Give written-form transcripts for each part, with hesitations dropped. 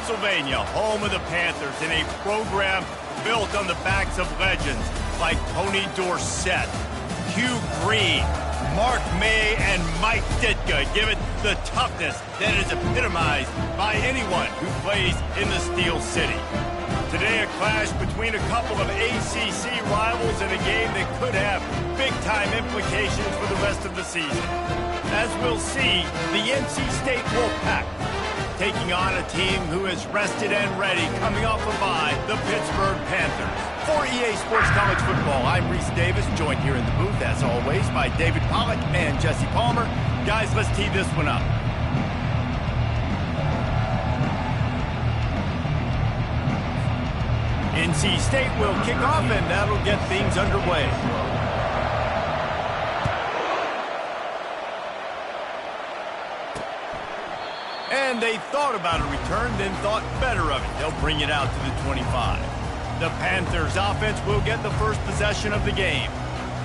Pennsylvania, home of the Panthers, in a program built on the backs of legends like Tony Dorsett, Hugh Green, Mark May, and Mike Ditka give it the toughness that is epitomized by anyone who plays in the Steel City. Today, a clash between a couple of ACC rivals in a game that could have big-time implications for the rest of the season. As we'll see, the NC State Wolfpack taking on a team who is rested and ready, coming off a bye, the Pittsburgh Panthers. For EA Sports College Football, I'm Reese Davis, joined here in the booth, as always, by David Pollack and Jesse Palmer. Guys, let's tee this one up. NC State will kick off, and that'll get things underway. And they thought about a return, then thought better of it. They'll bring it out to the 25. The Panthers offense will get the first possession of the game.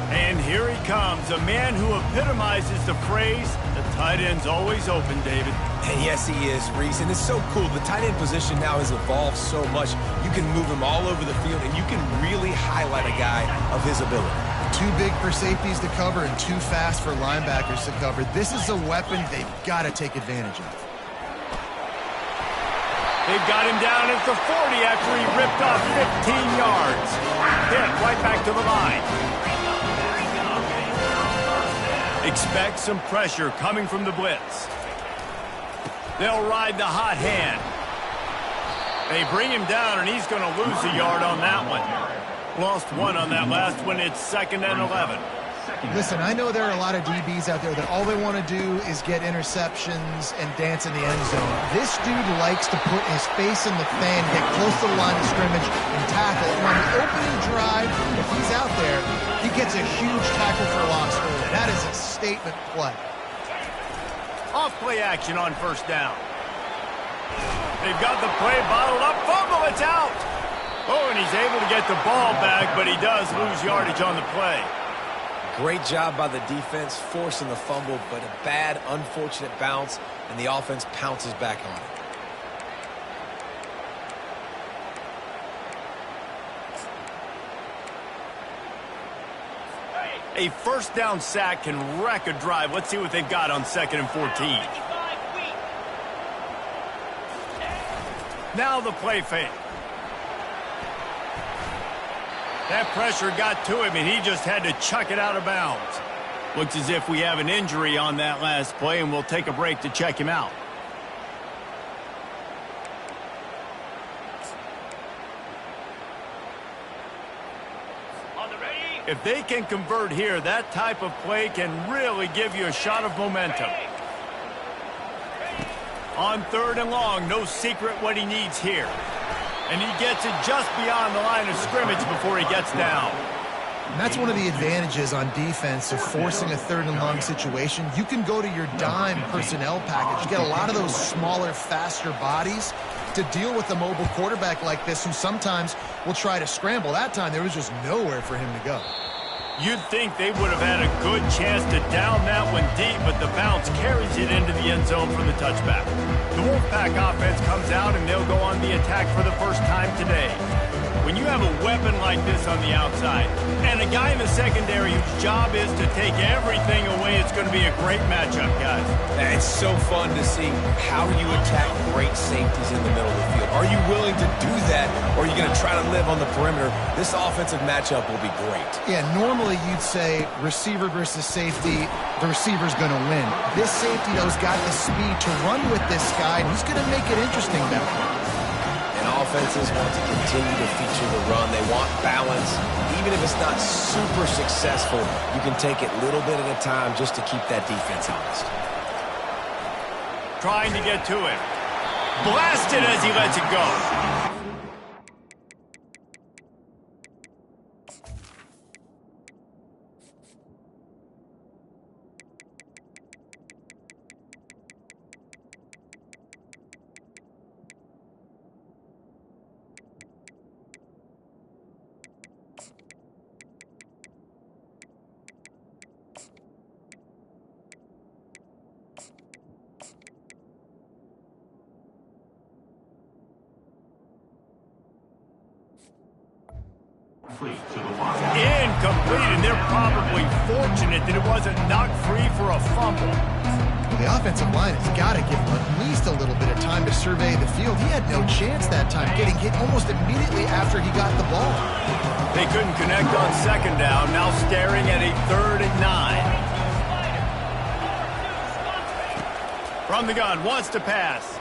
And here he comes, a man who epitomizes the phrase, the tight end's always open, David. And yes, he is, Reese, and it's so cool. The tight end position now has evolved so much. You can move him all over the field, and you can really highlight a guy of his ability. Too big for safeties to cover and too fast for linebackers to cover. This is a weapon they've got to take advantage of. They've got him down at the 40 after he ripped off 15 yards. Hit right back to the line. Expect some pressure coming from the blitz. They'll ride the hot hand. They bring him down, and he's going to lose a yard on that one. Lost one on that last one. It's 2nd and 11. Listen, I know there are a lot of DBs out there that all they want to do is get interceptions and dance in the end zone. This dude likes to put his face in the fan, get close to the line of scrimmage, and tackle. And on the opening drive, if he's out there, he gets a huge tackle for loss early. That is a statement play. Off play action on first down. They've got the play bottled up. Fumble, it's out. Oh, and he's able to get the ball back, but he does lose yardage on the play. Great job by the defense, forcing the fumble, but a bad, unfortunate bounce, and the offense pounces back on it. A first down sack can wreck a drive. Let's see what they've got on 2nd and 14. Now the play fake. That pressure got to him, and he just had to chuck it out of bounds. Looks as if we have an injury on that last play, and we'll take a break to check him out. If they can convert here, that type of play can really give you a shot of momentum. On 3rd and long, no secret what he needs here. And he gets it just beyond the line of scrimmage before he gets down. And that's one of the advantages on defense of forcing a 3rd and long situation. You can go to your dime personnel package. You get a lot of those smaller, faster bodies to deal with a mobile quarterback like this who sometimes will try to scramble. That time, there was just nowhere for him to go. You'd think they would have had a good chance to down that one deep, but the bounce carries it into the end zone for the touchback. The Wolfpack offense comes out, and they'll go on the attack for the first time today. When you have a weapon like this on the outside, and a guy in the secondary whose job is to take everything away, it's going to be a great matchup, guys. It's so fun to see how you attack great safeties in the middle of the field. Are you willing to do that, or are you going to try to live on the perimeter? This offensive matchup will be great. Yeah, normally you'd say receiver versus safety, the receiver's going to win. This safety, though, has got the speed to run with this guy, and he's going to make it interesting that way. And offenses want to continue to feature the run. They want balance. Even if it's not super successful, you can take it little bit at a time just to keep that defense honest. Trying to get to it. Blasted as he lets it go. Incomplete, and they're probably fortunate that it wasn't knocked free for a fumble. Well, the offensive line has got to give him at least a little bit of time to survey the field. He had no chance that time, getting hit almost immediately after he got the ball. They couldn't connect on second down, now staring at a 3rd and 9. From the gun, wants to pass.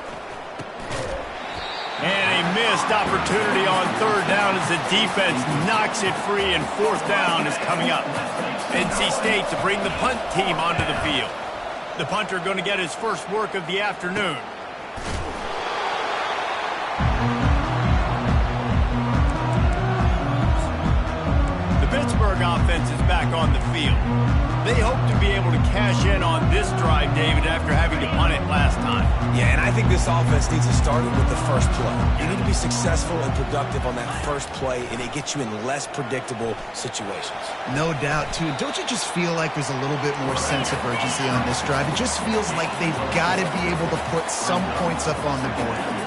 And a missed opportunity on 3rd down as the defense knocks it free, and 4th down is coming up. NC State to bring the punt team onto the field. The punter going to get his first work of the afternoon. The Pittsburgh offense is back on the field. They hope to be able to cash in on this drive, David, after having to punt it last time. Yeah, and I think this offense needs to start it with the first play. You need to be successful and productive on that first play, and it gets you in less predictable situations. No doubt, too. Don't you just feel like there's a little bit more sense of urgency on this drive? It just feels like they've got to be able to put some points up on the board here.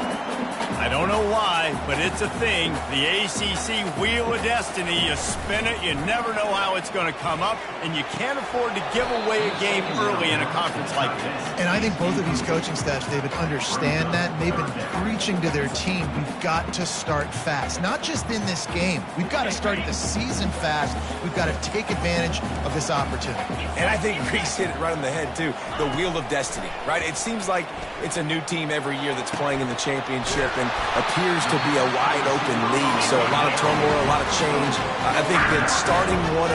I don't know why, but it's a thing. The ACC Wheel of Destiny, you spin it, you never know how it's going to come up, and you can't afford to give away a game early in a conference like this. And I think both of these coaching staffs, David, understand that. They've been preaching to their team, we've got to start fast. Not just in this game. We've got to start the season fast. We've got to take advantage of this opportunity. And I think Reese hit it right on the head, too. The Wheel of Destiny, right? It seems like it's a new team every year that's playing in the championship and appears to be a wide-open league. So a lot of turmoil, a lot of change. I think that starting 1-0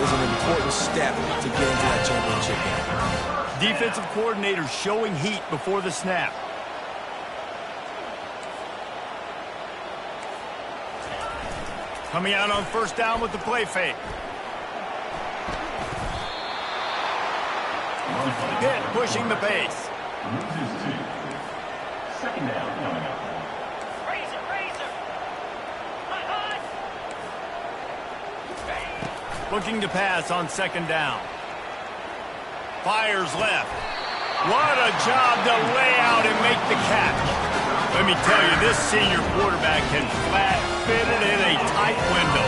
is an important step to get into that championship game. Defensive coordinator showing heat before the snap. Coming out on 1st down with the play fake. Pitt pushing the pace. 2nd down coming up. Looking to pass on 2nd down. Fires left. What a job to lay out and make the catch. Let me tell you, this senior quarterback can flat fit it in a tight window.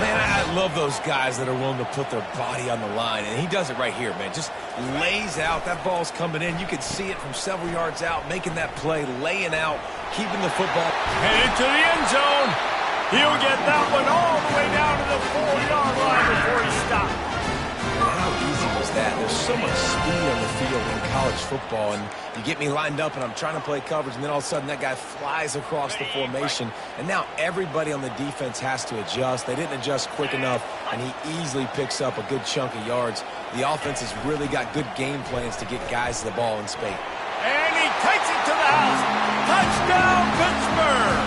Man, I love those guys that are willing to put their body on the line, and he does it right here, man. Just lays out. That ball's coming in. You can see it from several yards out, making that play, laying out, keeping the football. Headed to the end zone. He'll get that one all the way down to the 4-yard line before he stops. How easy was that? There's so much speed on the field in college football, and you get me lined up, and I'm trying to play coverage, and then all of a sudden that guy flies across the formation, and now everybody on the defense has to adjust. They didn't adjust quick enough, and he easily picks up a good chunk of yards. The offense has really got good game plans to get guys to the ball in space. And he takes it to the house. Touchdown, Pittsburgh!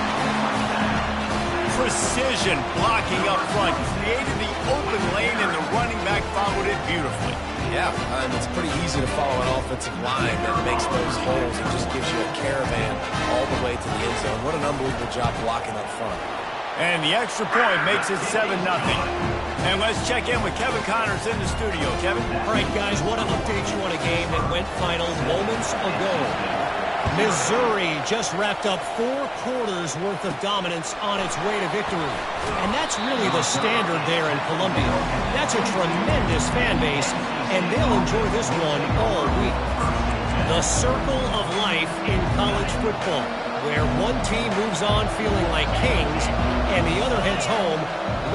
Precision blocking up front created the open lane, and the running back followed it beautifully. Yeah, it's pretty easy to follow an offensive line that makes those holes and just gives you a caravan all the way to the end zone. What an unbelievable job blocking up front. And the extra point makes it 7-0. And let's check in with Kevin Connors in the studio. Kevin? All right, guys, want to update you on a game that went final moments ago. Missouri just wrapped up 4 quarters worth of dominance on its way to victory. And that's really the standard there in Columbia. That's a tremendous fan base, and they'll enjoy this one all week. The circle of life in college football, where one team moves on feeling like kings, and the other heads home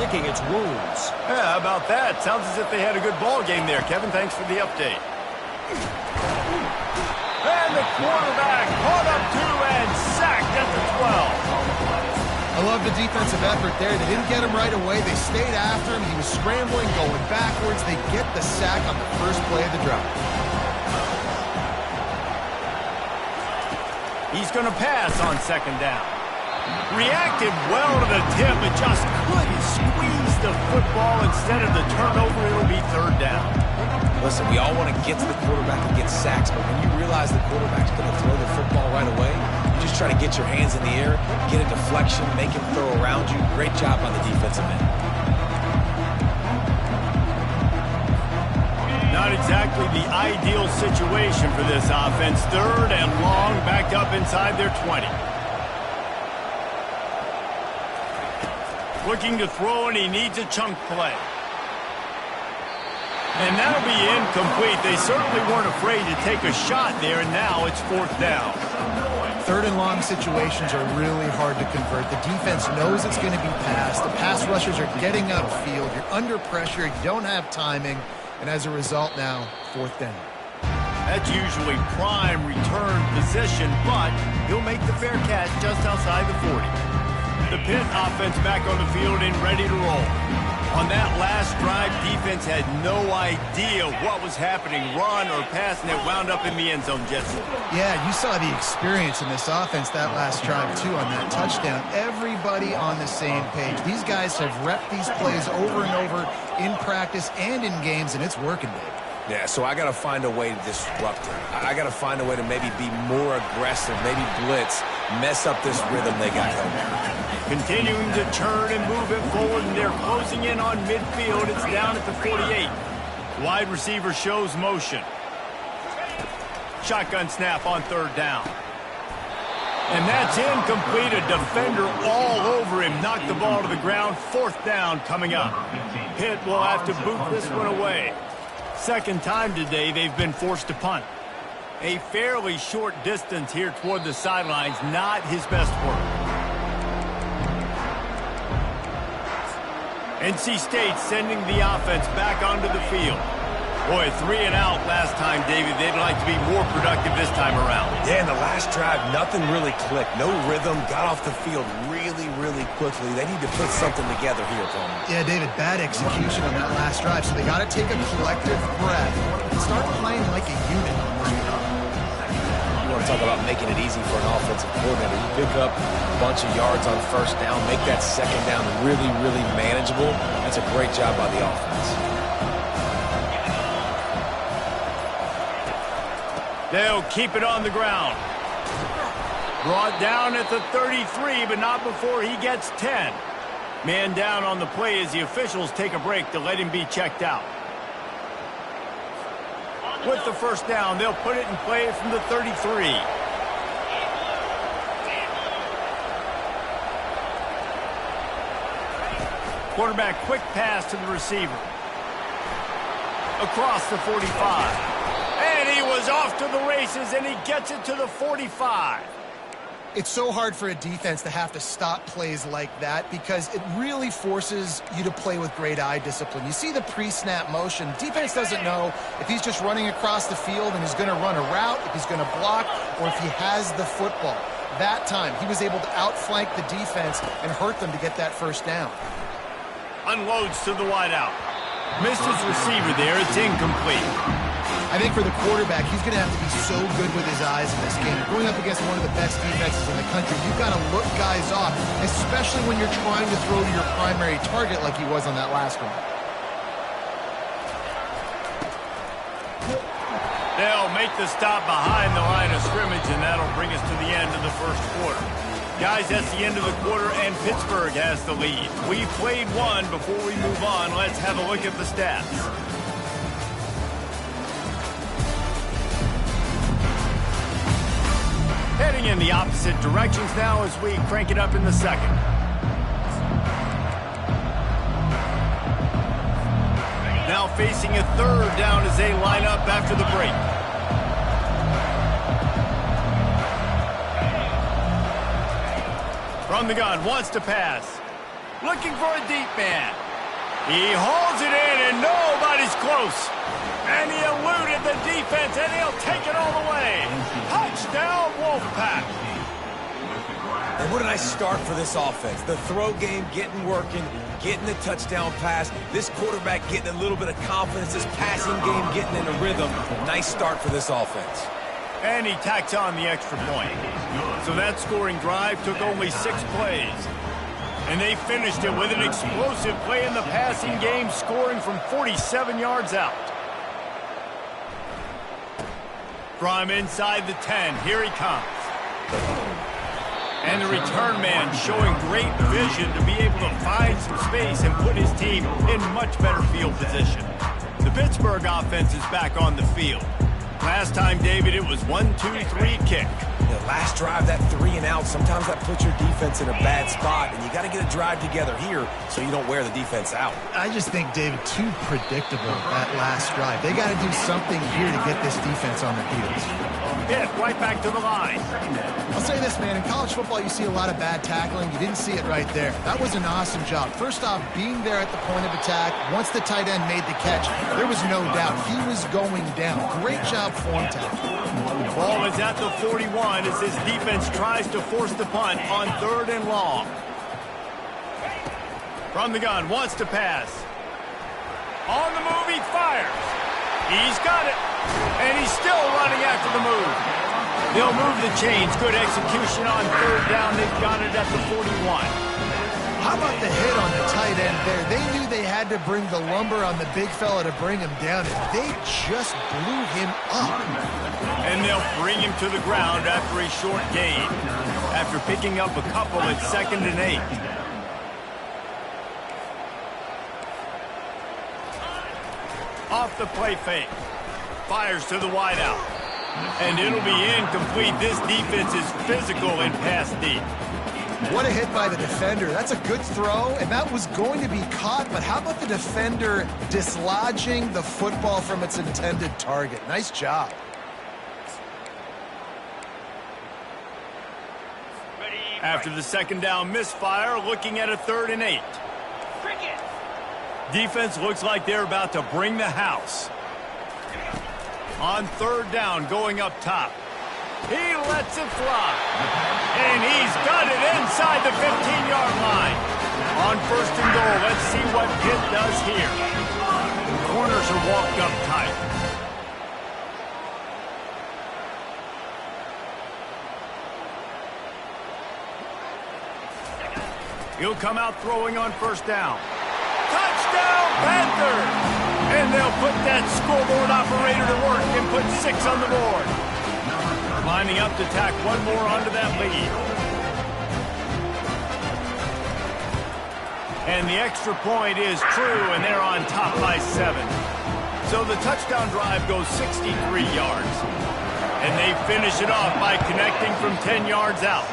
licking its wounds. Yeah, how about that? Sounds as if they had a good ball game there. Kevin, thanks for the update. And the quarterback caught up 2 and sacked at the 12. I love the defensive effort there. They didn't get him right away. They stayed after him. He was scrambling, going backwards. They get the sack on the first play of the drive. He's going to pass on 2nd down. Reacted well to the tip, but just couldn't squeeze the football. Instead of the turnover, it'll be 3rd down. Listen, we all want to get to the quarterback and get sacks, but when you realize the quarterback's going to throw the football right away, you just try to get your hands in the air, get a deflection, make him throw around you. Great job on the defensive end. Not exactly the ideal situation for this offense. 3rd and long, backed up inside their 20. Looking to throw, and he needs a chunk play. And that'll be incomplete. They certainly weren't afraid to take a shot there, and now it's 4th down. 3rd and long situations are really hard to convert. The defense knows it's going to be passed. The pass rushers are getting upfield. You're under pressure. You don't have timing. And as a result now, 4th down. That's usually prime return position, but he'll make the fair catch just outside the 40. The Pitt offense back on the field and ready to roll. On that last drive, defense had no idea what was happening, run or pass, and it wound up in the end zone, Jesse. Yeah, you saw the experience in this offense that last drive, too, on that touchdown. Everybody on the same page. These guys have repped these plays over and over in practice and in games, and it's working, Dave. Yeah, so I got to find a way to disrupt it. I got to find a way to maybe be more aggressive, maybe blitz, mess up this rhythm they got going. Continuing to turn and move it forward, and they're closing in on midfield. It's down at the 48. Wide receiver shows motion. Shotgun snap on 3rd down. And that's incomplete. A defender all over him. Knocked the ball to the ground. 4th down coming up. Pitt will have to boot this one away. 2nd time today they've been forced to punt. A fairly short distance here toward the sidelines. Not his best work. NC State sending the offense back onto the field. Boy, 3 and out last time, David. They'd like to be more productive this time around. Yeah, in the last drive, nothing really clicked. No rhythm, got off the field really, really quickly. They need to put something together here, Coleman. Yeah, David, bad execution on that last drive, so they got to take a collective breath and start playing like a unit on this drive. You want to talk about making it easy for an offensive coordinator. You pick up a bunch of yards on 1st down, make that 2nd down really, really manageable. That's a great job by the offense. They'll keep it on the ground. Brought down at the 33, but not before he gets 10. Man down on the play as the officials take a break to let him be checked out. With the 1st down, they'll put it in play from the 33. Quarterback quick pass to the receiver. Across the 45. And he was off to the races, and he gets it to the 45. It's so hard for a defense to have to stop plays like that because it really forces you to play with great eye discipline. You see the pre-snap motion. Defense doesn't know if he's just running across the field and he's going to run a route, if he's going to block, or if he has the football. That time, he was able to outflank the defense and hurt them to get that 1st down. Unloads to the wideout. Missed his receiver there. It's incomplete. I think for the quarterback, he's going to have to be so good with his eyes in this game. Going up against one of the best defenses in the country, you've got to look guys off, especially when you're trying to throw to your primary target like he was on that last one. They'll make the stop behind the line of scrimmage, and that'll bring us to the end of the 1st quarter. Guys, that's the end of the quarter, and Pittsburgh has the lead. We've played one. Before we move on, let's have a look at the stats. Heading in the opposite directions now as we crank it up in the 2nd. Now facing a 3rd down as they line up after the break. From the gun, wants to pass. Looking for a deep man. He hauls it in and nobody's close. And he eluded the defense, and he'll take it all the way. Touchdown, Wolfpack. And what a nice start for this offense. The throw game getting working, getting the touchdown pass. This quarterback getting a little bit of confidence. This passing game getting in a rhythm. Nice start for this offense. And he tacks on the extra point. So that scoring drive took only 6 plays. And they finished it with an explosive play in the passing game, scoring from 47 yards out. From inside the 10, here he comes. And the return man showing great vision to be able to find some space and put his team in much better field position. The Pittsburgh offense is back on the field. Last time, David, it was 1-2-3 kick. the last drive, that 3 and out, sometimes that puts your defense in a bad spot, and you got to get a drive together here so you don't wear the defense out. I just think, David, too predictable that last drive. They got to do something here to get this defense on their heels. Hit right back to the line. I'll say this, man. In college football, you see a lot of bad tackling. You didn't see it right there. That was an awesome job. First off, being there at the point of attack. Once the tight end made the catch, there was no doubt he was going down. Great job form tackle. Ball is at the 41 as his defense tries to force the punt on 3rd and long. From the gun, wants to pass. On the move, he fires. He's got it. And he's still running after the move. They'll move the chains. Good execution on 3rd down. They've got it at the 41. How about the hit on the tight end there? They knew they had to bring the lumber on the big fella to bring him down, and they just blew him up. And they'll bring him to the ground after a short gain, after picking up a couple at 2nd and 8. Off the play fake. Fires to the wideout. And it'll be incomplete. This defense is physical and pass deep. What a hit by the defender. That's a good throw, and that was going to be caught, but how about the defender dislodging the football from its intended target? Nice job. After the 2nd down misfire, looking at a 3rd and 8. Defense looks like they're about to bring the house. On 3rd down, going up top. He lets it fly. And he's got it inside the 15-yard line. On 1st and goal, let's see what Pitt does here. The corners are walked up tight. He'll come out throwing on 1st down. Touchdown, Panthers! And they'll put that scoreboard operator to work and put 6 on the board. Lining up to tack one more onto that lead. And the extra point is true, and they're on top by 7. So the touchdown drive goes 63 yards. And they finish it off by connecting from 10 yards out.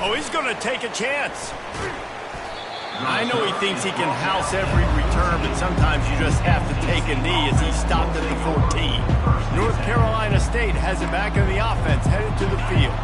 Oh, he's going to take a chance. I know he thinks he can house every return, but sometimes you just have to take a knee as he stopped at the 14. North Carolina State has it back in the offense, headed to the field.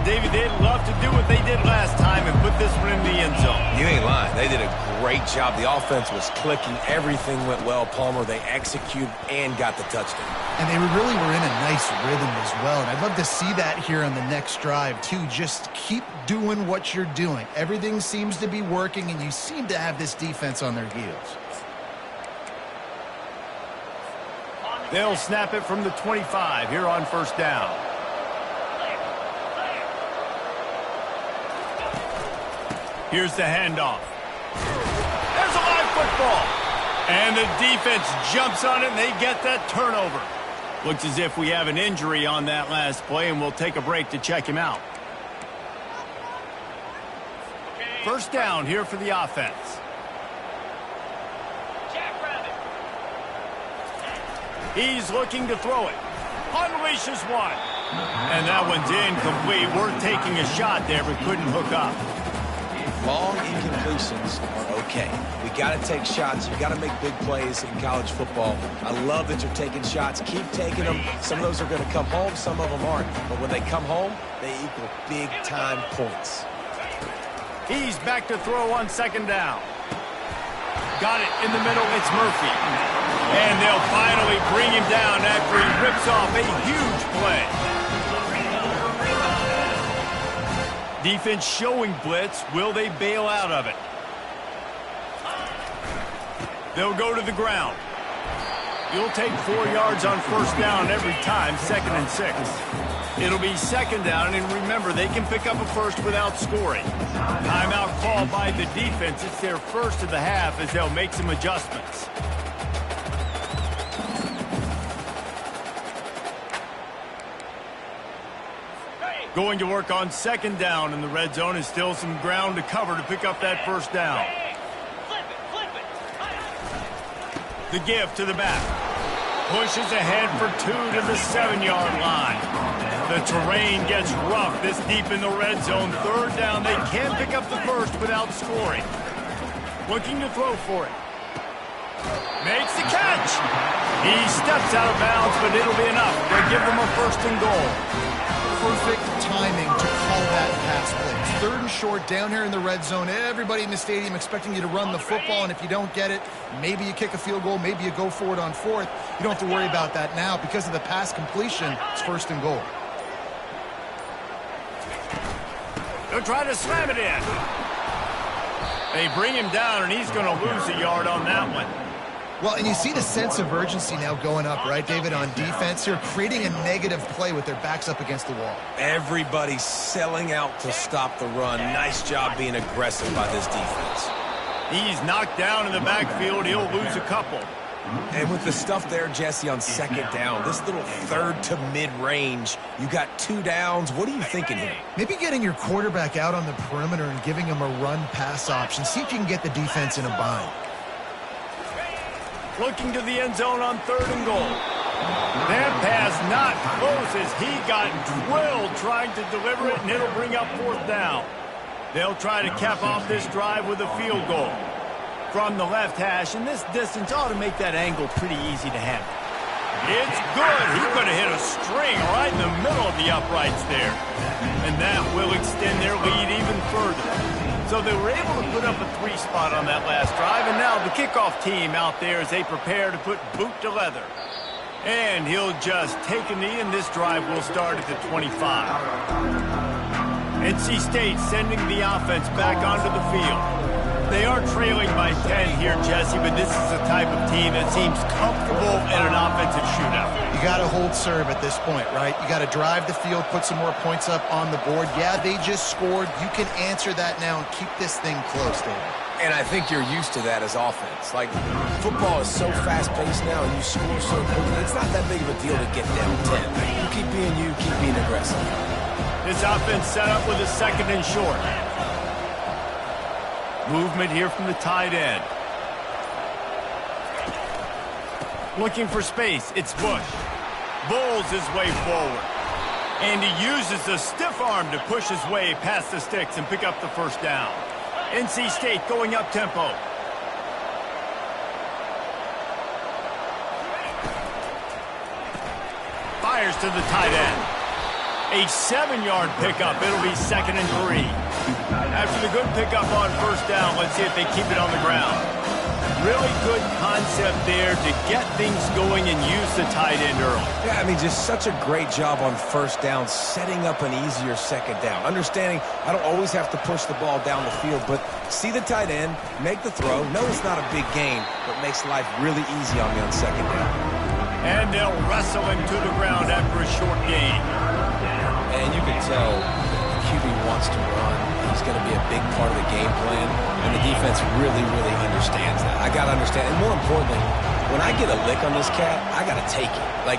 David, they'd love to do what they did last time and put this one in the end zone. You ain't lying. They did a great job. The offense was clicking. Everything went well, Palmer. They executed and got the touchdown. And they really were in a nice rhythm as well. And I'd love to see that here on the next drive, too. Just keep doing what you're doing. Everything seems to be working, and you seem to have this defense on their heels. They'll snap it from the 25 here on 1st down. Here's the handoff. There's a live football. And the defense jumps on it, and they get that turnover. Looks as if we have an injury on that last play, and we'll take a break to check him out. 1st down here for the offense. He's looking to throw it. Unleashes one. And that one's incomplete. We're taking a shot there, but couldn't hook up. Long incompletions are okay. We got to take shots. You got to make big plays in college football. I love that you're taking shots. Keep taking them. Some of those are going to come home. Some of them aren't. But when they come home, they equal big-time points. He's back to throw on 2nd down. Got it in the middle. It's Murphy. And they'll finally bring him down after he rips off a huge play. Defense showing blitz. Will they bail out of it? They'll go to the ground. You'll take 4 yards on 1st down every time, 2nd and 6. It'll be 2nd down, and remember, they can pick up a first without scoring. Timeout called by the defense. It's their first of the half as they'll make some adjustments. Going to work on 2nd down, and the red zone is still some ground to cover to pick up that 1st down. The give to the back. Pushes ahead for 2 to the 7-yard line. The terrain gets rough this deep in the red zone. Third down, they can't pick up the first without scoring. Looking to throw for it. Makes the catch. He steps out of bounds, but it'll be enough. They give them a 1st and goal. Perfect timing to call that pass play. It's 3rd and short down here in the red zone. Everybody in the stadium expecting you to run the football, and if you don't get it, maybe you kick a field goal, maybe you go for it on 4th. You don't have to worry about that now. Because of the pass completion, it's 1st and goal. They'll try to slam it in. They bring him down, and he's going to lose a yard on that one. Well, and you see the sense of urgency now going up, right, David, on defense here, creating a negative play with their backs up against the wall. Everybody's selling out to stop the run. Nice job being aggressive by this defense. He's knocked down in the backfield. He'll lose a couple. And with the stuff there, Jesse, on 2nd down, this little 3rd to mid-range, you got 2 downs. What are you thinking here? Maybe getting your quarterback out on the perimeter and giving him a run-pass option. See if you can get the defense in a bind. Looking to the end zone on 3rd and goal. That pass not close as he got drilled trying to deliver it, and it'll bring up 4th down. They'll try to cap off this drive with a field goal. From the left hash, and this distance ought to make that angle pretty easy to handle. It's good. He could have hit a string right in the middle of the uprights there. And that will extend their lead even further. So they were able to put up a 3 spot on that last drive, and now the kickoff team out there as they prepare to put boot to leather. And he'll just take a knee, and this drive will start at the 25. NC State sending the offense back onto the field. They are trailing by 10 here, Jesse, but this is the type of team that seems comfortable in an offensive shootout. You got to hold serve at this point, right? You got to drive the field, put some more points up on the board. Yeah, they just scored. You can answer that now and keep this thing close, David. And I think you're used to that as offense. Like, football is so fast-paced now, and you score so quickly. It's not that big of a deal to get down 10. You keep being aggressive. This offense set up with a 2nd and short. Movement here from the tight end. Looking for space. It's Bush. Bowls his way forward. And he uses the stiff arm to push his way past the sticks and pick up the 1st down. NC State going up tempo. Fires to the tight end. A 7-yard pickup. It'll be 2nd and 3. After the good pickup on 1st down, let's see if they keep it on the ground. Really good concept there to get things going and use the tight end early. Yeah, I mean, just such a great job on 1st down, setting up an easier 2nd down. Understanding I don't always have to push the ball down the field, but see the tight end, make the throw. No, it's not a big gain, but makes life really easy on me on 2nd down. And they'll wrestle him to the ground after a short gain. And you can tell the QB wants to run. He's going to be a big part of the game plan, and the defense really, really understands that. I got to understand, and more importantly, when I get a lick on this cat, I got to take it. Like,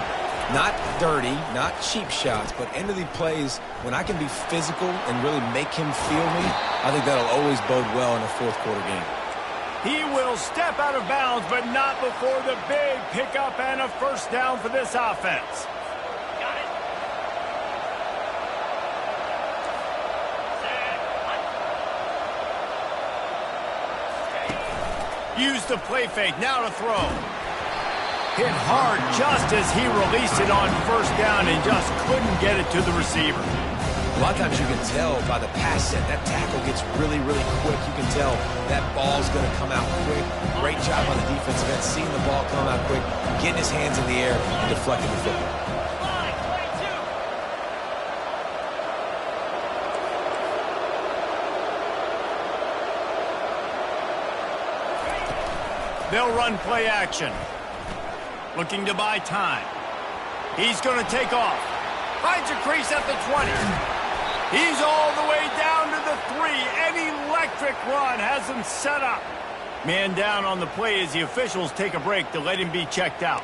not dirty, not cheap shots, but end of the plays, when I can be physical and really make him feel me, I think that'll always bode well in a 4th quarter game. He will step out of bounds, but not before the big pickup and a 1st down for this offense. Use the play fake, now to throw. Hit hard just as he released it on 1st down and just couldn't get it to the receiver. A lot of times you can tell by the pass set, that tackle gets really, really quick. You can tell that ball's going to come out quick. Great job on the defensive end, seeing the ball come out quick, getting his hands in the air and deflecting the football. They'll run play action. Looking to buy time. He's going to take off. Finds a crease at the 20. He's all the way down to the 3. An electric run has him set up. Man down on the play as the officials take a break to let him be checked out.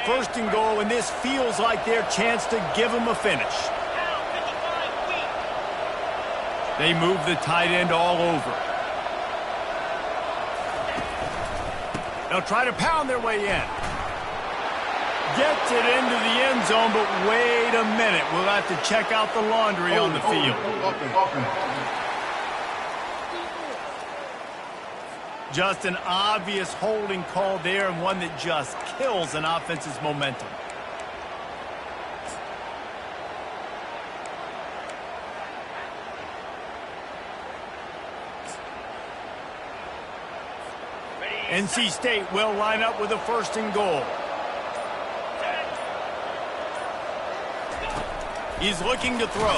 First and goal, and this feels like their chance to give him a finish. They move the tight end all over. They'll try to pound their way in. Gets it into the end zone, but wait a minute. We'll have to check out the laundry on the field. Just an obvious holding call there, and one that just kills an offense's momentum. NC State will line up with a 1st and goal. He's looking to throw.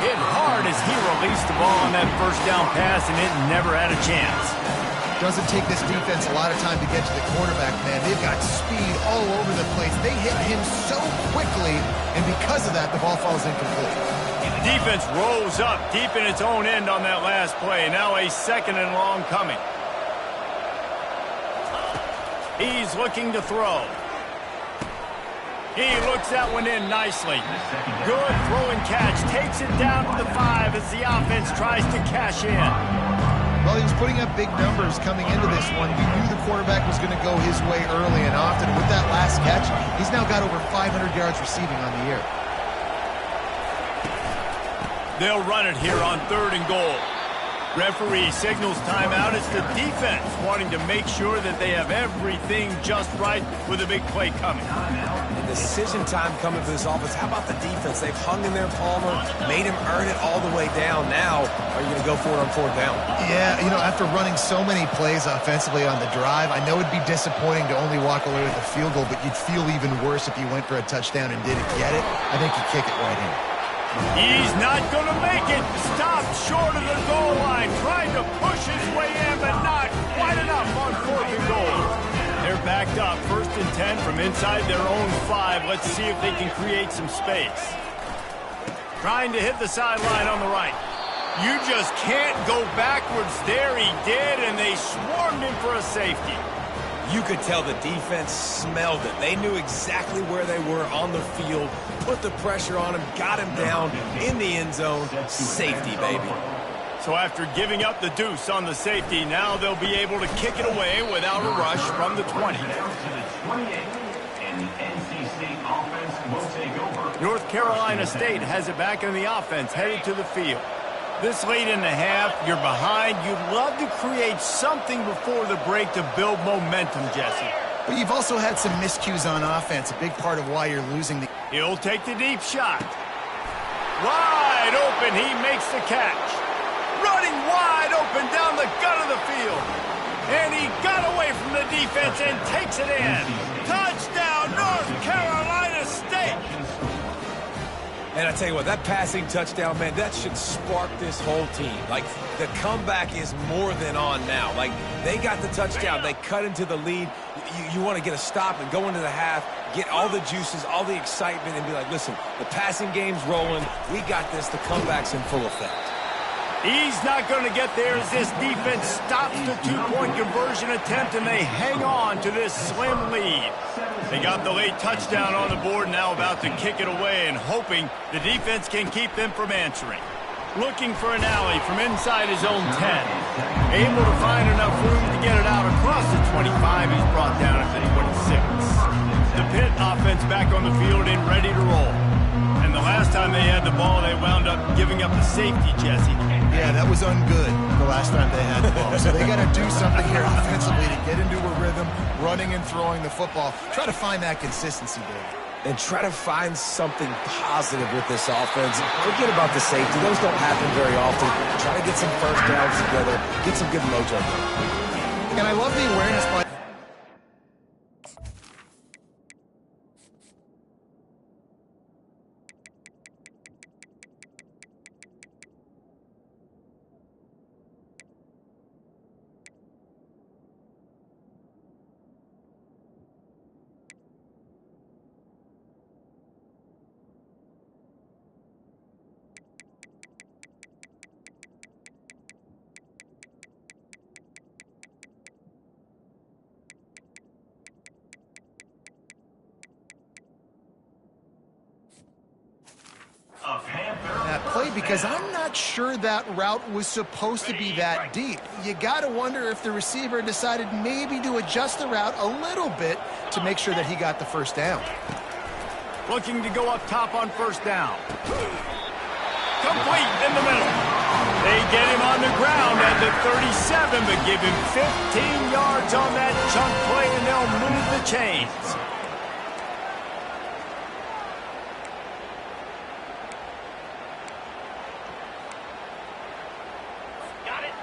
Hit hard as he released the ball on that 1st down pass, and it never had a chance. Doesn't take this defense a lot of time to get to the quarterback, man. They've got speed all over the place. They hit him so quickly, and because of that, the ball falls incomplete. The defense rose up deep in its own end on that last play. Now a 2nd and long coming. He's looking to throw. He looks that one in nicely. Good throw and catch. Takes it down to the 5 as the offense tries to cash in. Well, he was putting up big numbers coming into this one. You knew the quarterback was going to go his way early and often. With that last catch, he's now got over 500 yards receiving on the year. They'll run it here on 3rd and goal. Referee signals timeout. It's the defense wanting to make sure that they have everything just right with a big play coming. And decision time coming for this offense. How about the defense? They've hung in there, Palmer, made him earn it all the way down. Now, are you going to go for it on 4th down? Yeah, you know, after running so many plays offensively on the drive, I know it'd be disappointing to only walk away with a field goal, but you'd feel even worse if you went for a touchdown and didn't get it. I think you kick it right here. He's not going to make it. Stopped short of the goal line. Trying to push his way in, but not quite enough on 4th and goal. They're backed up. 1st and 10 from inside their own 5. Let's see if they can create some space. Trying to hit the sideline on the right. You just can't go backwards there. He did, and they swarmed him for a safety. You could tell the defense smelled it. They knew exactly where they were on the field, put the pressure on him, got him down in the end zone. Safety, baby. So after giving up the deuce on the safety, now they'll be able to kick it away without a rush from the 20. North Carolina State has it back in the offense, headed to the field. This late in the half, you're behind. You'd love to create something before the break to build momentum, Jesse. But you've also had some miscues on offense, a big part of why you're losing the... He'll take the deep shot. Wide open, he makes the catch. Running wide open down the gut of the field. And he got away from the defense and takes it in. Touchdown, North Carolina State. And I tell you what, that passing touchdown, man, that should spark this whole team. Like, the comeback is more than on now. Like, they got the touchdown. They cut into the lead. You want to get a stop and go into the half, get all the juices, all the excitement, and be like, listen, the passing game's rolling. We got this. The comeback's in full effect. He's not going to get there as this defense stops the 2-point conversion attempt, and they hang on to this slim lead. They got the late touchdown on the board, now about to kick it away and hoping the defense can keep them from answering. Looking for an alley from inside his own 10. Able to find enough room to get it out across the 25. He's brought down at the 26. The Pitt offense back on the field and ready to roll. And the last time they had the ball, they wound up giving up the safety, Jesse. Yeah, that was ungood the last time they had the ball. So they got to do something here offensively to get into a rhythm, running and throwing the football. Try to find that consistency, Dave. And try to find something positive with this offense. Forget about the safety. Those don't happen very often. Try to get some 1st downs together. Get some good mojo going. And I love the awareness by... that play, because I'm not not sure that route was supposed to be that deep. You got to wonder if the receiver decided maybe to adjust the route a little bit to make sure that he got the first down. Looking to go up top on first down. Complete in the middle. They get him on the ground at the 37, but give him 15 yards on that chunk play, and they'll move the chains.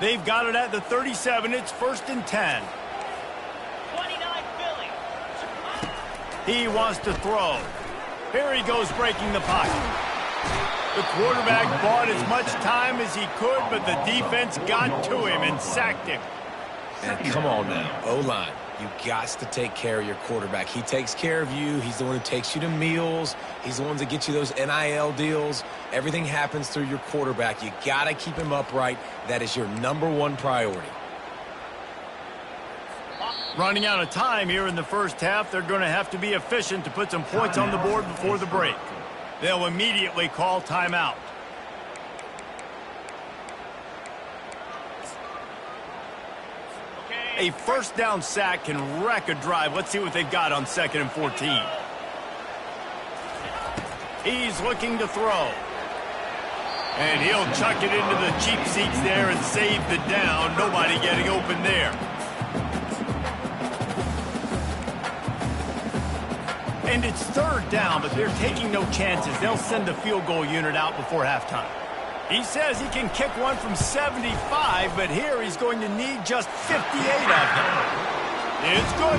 They've got it at the 37. It's 1st and 10. 29 Philly. He wants to throw. Here he goes breaking the pocket. The quarterback bought as much time as he could, but the defense got to him and sacked him. And come on now, O-line. You got to take care of your quarterback. He takes care of you. He's the one who takes you to meals. He's the one that gets you those NIL deals. Everything happens through your quarterback. You got to keep him upright. That is your #1 priority. Running out of time here in the first half, they're going to have to be efficient to put some points on the board before the break. They'll immediately call timeout. A first down sack can wreck a drive. Let's see what they've got on 2nd and 14. He's looking to throw. And he'll chuck it into the cheap seats there and save the down. Nobody getting open there. And it's 3rd down, but they're taking no chances. They'll send the field goal unit out before halftime. He says he can kick one from 75, but here he's going to need just 58 of them. It's good.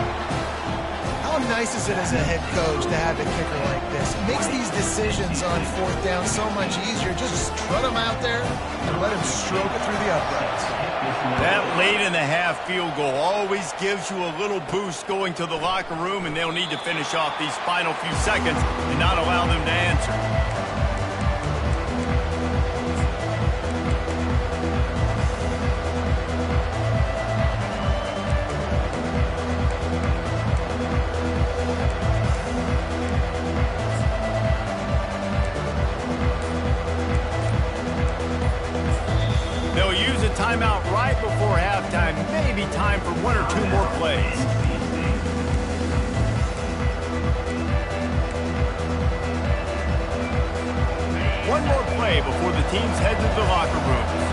How nice is it as a head coach to have a kicker like this? It makes these decisions on 4th down so much easier. Just trot him out there and let him stroke it through the uprights. That late in the half field goal always gives you a little boost going to the locker room, and they'll need to finish off these final few seconds and not allow them to answer. They'll use a timeout right before halftime. Maybe time for 1 or 2 more plays. One more play before the teams head to the locker rooms.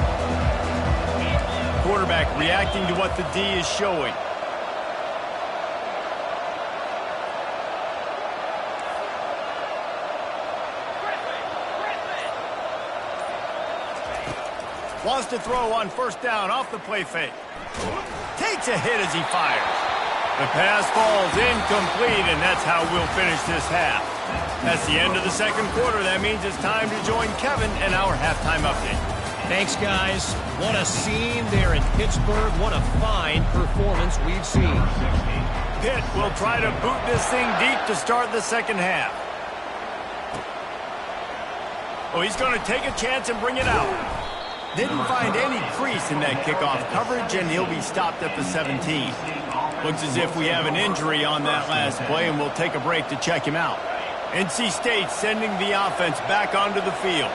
Quarterback reacting to what the D is showing. Wants to throw on first down off the play fake. Takes a hit as he fires. The pass falls incomplete, and that's how we'll finish this half. That's the end of the 2nd quarter. That means it's time to join Kevin and our halftime update. Thanks, guys. What a scene there in Pittsburgh. What a fine performance we've seen. Pitt will try to boot this thing deep to start the 2nd half. Oh, he's going to take a chance and bring it out. Didn't find any crease in that kickoff coverage, and he'll be stopped at the 17. Looks as if we have an injury on that last play, and we'll take a break to check him out. NC State sending the offense back onto the field.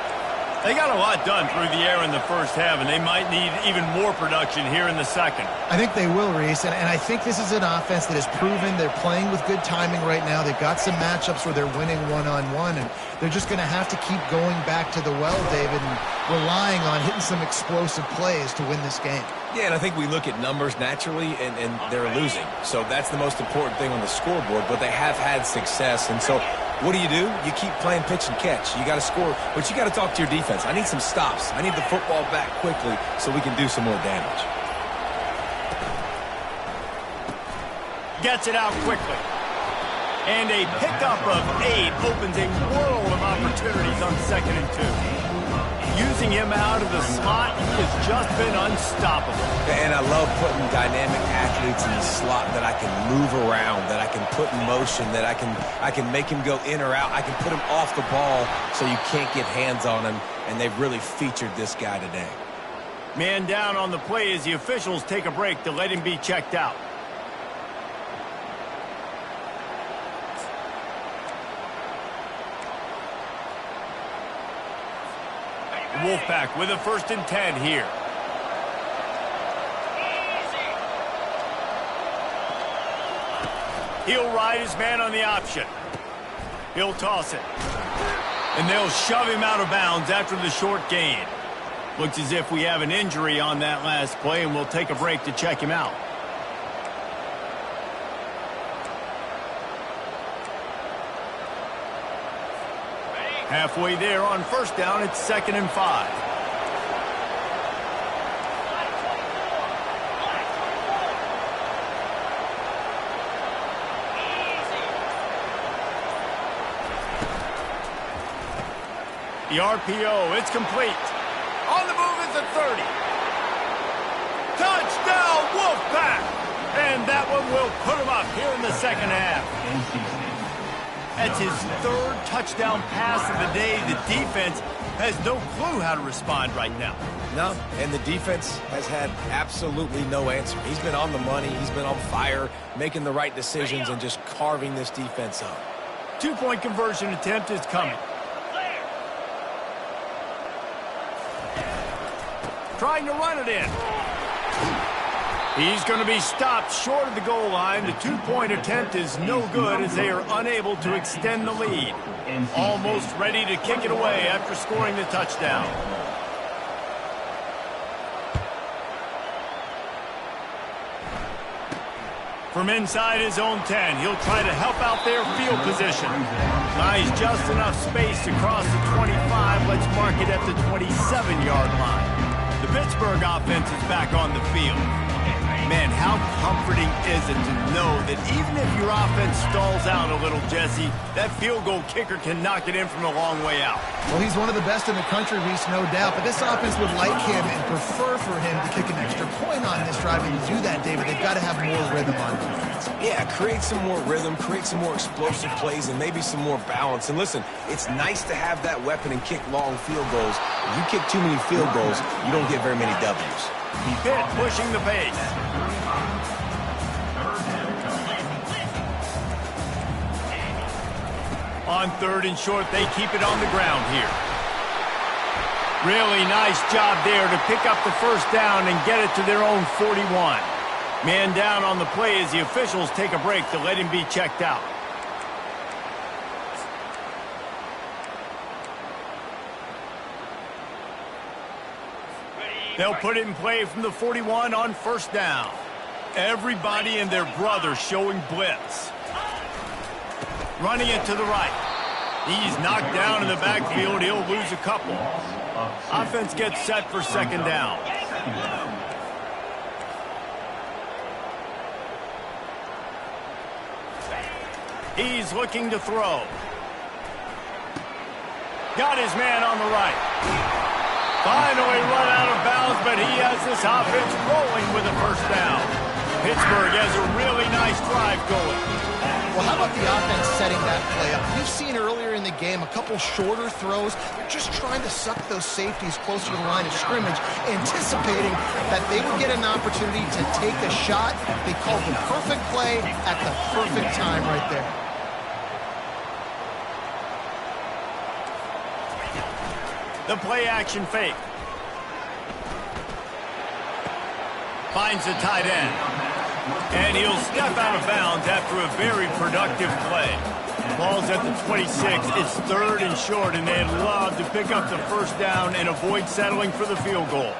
They got a lot done through the air in the first half, and they might need even more production here in the 2nd. I think they will, Reese, and I think this is an offense that has proven they're playing with good timing right now. They've got some matchups where they're winning one-on-one, and they're just going to have to keep going back to the well, David, and relying on hitting some explosive plays to win this game. Yeah, and I think we look at numbers naturally, and they're losing. So that's the most important thing on the scoreboard, but they have had success, and so what do? You keep playing pitch and catch. You got to score, but you got to talk to your defense. I need some stops. I need the football back quickly so we can do some more damage. Gets it out quickly. And a pickup of 8 opens a world of opportunities on 2nd and 2. Using him out of the slot, he has just been unstoppable. And I love putting dynamic athletes in the slot that I can move around, that I can put in motion, that I can make him go in or out. I can put him off the ball so you can't get hands on him, and they've really featured this guy today. Man down on the play as the officials take a break to let him be checked out. Wolfpack with a 1st and 10 here. He'll ride his man on the option. He'll toss it. And they'll shove him out of bounds after the short gain. Looks as if we have an injury on that last play, and we'll take a break to check him out. Halfway there on 1st down, it's 2nd and 5. The RPO, it's complete. On the move is the 30. Touchdown, Wolfpack! And that one will put him up here in the 2nd half. That's his 3rd touchdown pass of the day. The defense has no clue how to respond right now. No, and the defense has had absolutely no answer. He's been on the money. He's been on fire, making the right decisions and just carving this defense up. 2-point conversion attempt is coming. Trying to run it in. He's going to be stopped short of the goal line. The 2-point attempt is no good as they are unable to extend the lead. Almost ready to kick it away after scoring the touchdown. From inside his own 10, he'll try to help out their field position. Buys just enough space to cross the 25. Let's mark it at the 27-yard line. The Pittsburgh offense is back on the field. Man, how comforting is it to know that even if your offense stalls out a little, Jesse, that field goal kicker can knock it in from a long way out. Well, he's one of the best in the country, Reese, no doubt. But this offense would like him and prefer for him to kick an extra point on this drive. And to do that, David, they've got to have more rhythm on defense. Yeah, create some more rhythm, create some more explosive plays, and maybe some more balance. And listen, it's nice to have that weapon and kick long field goals. If you kick too many field goals, you don't get very many W's. Pitt pushing the pace. On 3rd and short, they keep it on the ground here. Really nice job there to pick up the 1st down and get it to their own 41. Man down on the play as the officials take a break to let him be checked out. They'll put it in play from the 41 on 1st down. Everybody and their brother showing blitz. Running it to the right. He's knocked down in the backfield. He'll lose a couple. Offense gets set for 2nd down. He's looking to throw. Got his man on the right. Finally run out of bounds, but he has this offense rolling with a 1st down. Pittsburgh has a really nice drive going. Well, how about the offense setting that play up? We've seen earlier in the game a couple shorter throws. They're just trying to suck those safeties closer to the line of scrimmage, anticipating that they would get an opportunity to take a shot. They called the perfect play at the perfect time right there. The play action fake. Finds the tight end. And he'll step out of bounds after a very productive play. Ball's at the 26. It's 3rd and short, and they'd love to pick up the 1st down and avoid settling for the field goal.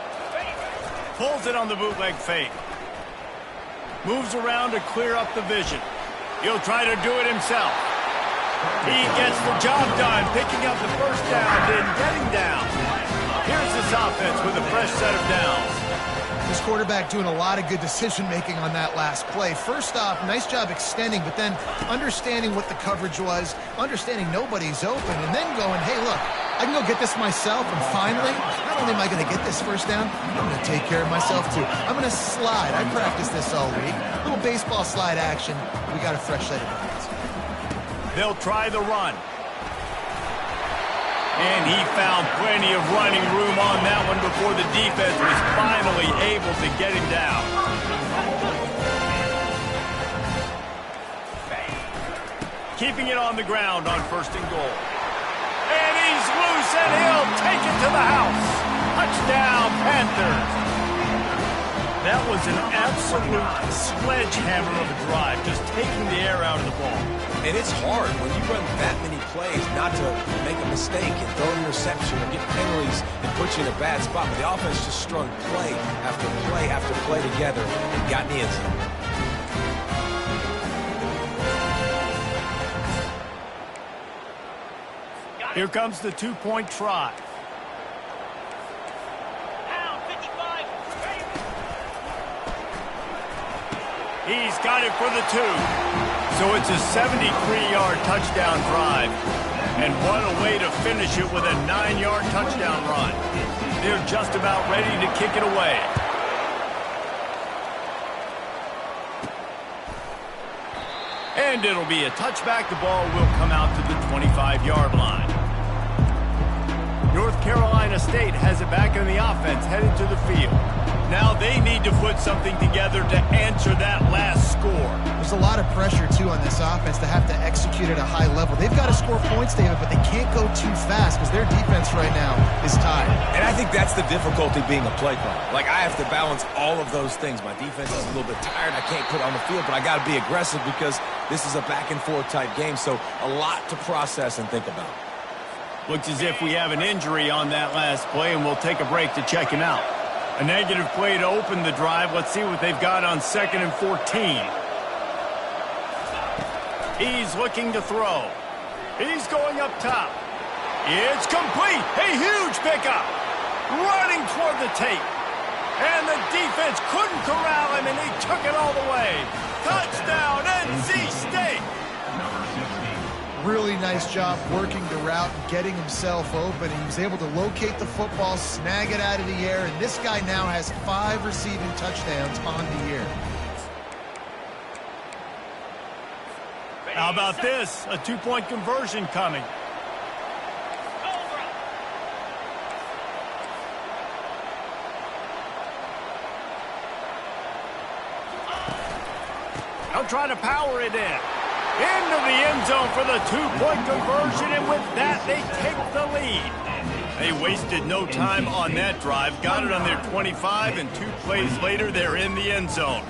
Pulls it on the bootleg fake. Moves around to clear up the vision. He'll try to do it himself. He gets the job done, picking up the 1st down, then getting down. Here's this offense with a fresh set of downs. This quarterback doing a lot of good decision-making on that last play. First off, nice job extending, but then understanding what the coverage was, understanding nobody's open, and then going, hey, look, I can go get this myself, and finally, not only am I going to get this 1st down, I'm going to take care of myself, too. I'm going to slide. I practiced this all week. A little baseball slide action. We got a fresh set of downs. They'll try the run. And he found plenty of running room on that one before the defense was finally able to get him down. Keeping it on the ground on 1st and goal. And he's loose, and he'll take it to the house. Touchdown, Panthers. That was an absolute sledgehammer of a drive, just taking the air out of the ball. And it's hard when you run that many plays not to make a mistake and throw an interception or get penalties and put you in a bad spot. But the offense just strung play after play after play together and got in the end zone. Here comes the two-point try. He's got it for the 2. So it's a 73-yard touchdown drive. And what a way to finish it with a 9-yard touchdown run. They're just about ready to kick it away. And it'll be a touchback. The ball will come out to the 25-yard line. North Carolina State has it back in the offense, headed to the field. Now they need to put something together to answer that last score. There's a lot of pressure, too, on this offense to have to execute at a high level. They've got to score points, David, but they can't go too fast because their defense right now is tired. And I think that's the difficulty being a play caller. Like, I have to balance all of those things. My defense is a little bit tired. I can't put on the field, but I got to be aggressive because this is a back-and-forth type game, so a lot to process and think about. Looks as if we have an injury on that last play, and we'll take a break to check him out. A negative play to open the drive. Let's see what they've got on 2nd and 14. He's looking to throw. He's going up top. It's complete. A huge pickup. Running toward the tape. And the defense couldn't corral him, and he took it all the way. Touchdown, NC State. Really nice job working the route and getting himself open. He was able to locate the football, snag it out of the air, and this guy now has 5 receiving touchdowns on the year. How about this? A 2-point conversion coming. They'll try to power it in. Into the end zone for the 2-point conversion, and with that, they take the lead. They wasted no time on that drive. Got it on their 25, and 2 plays later, they're in the end zone.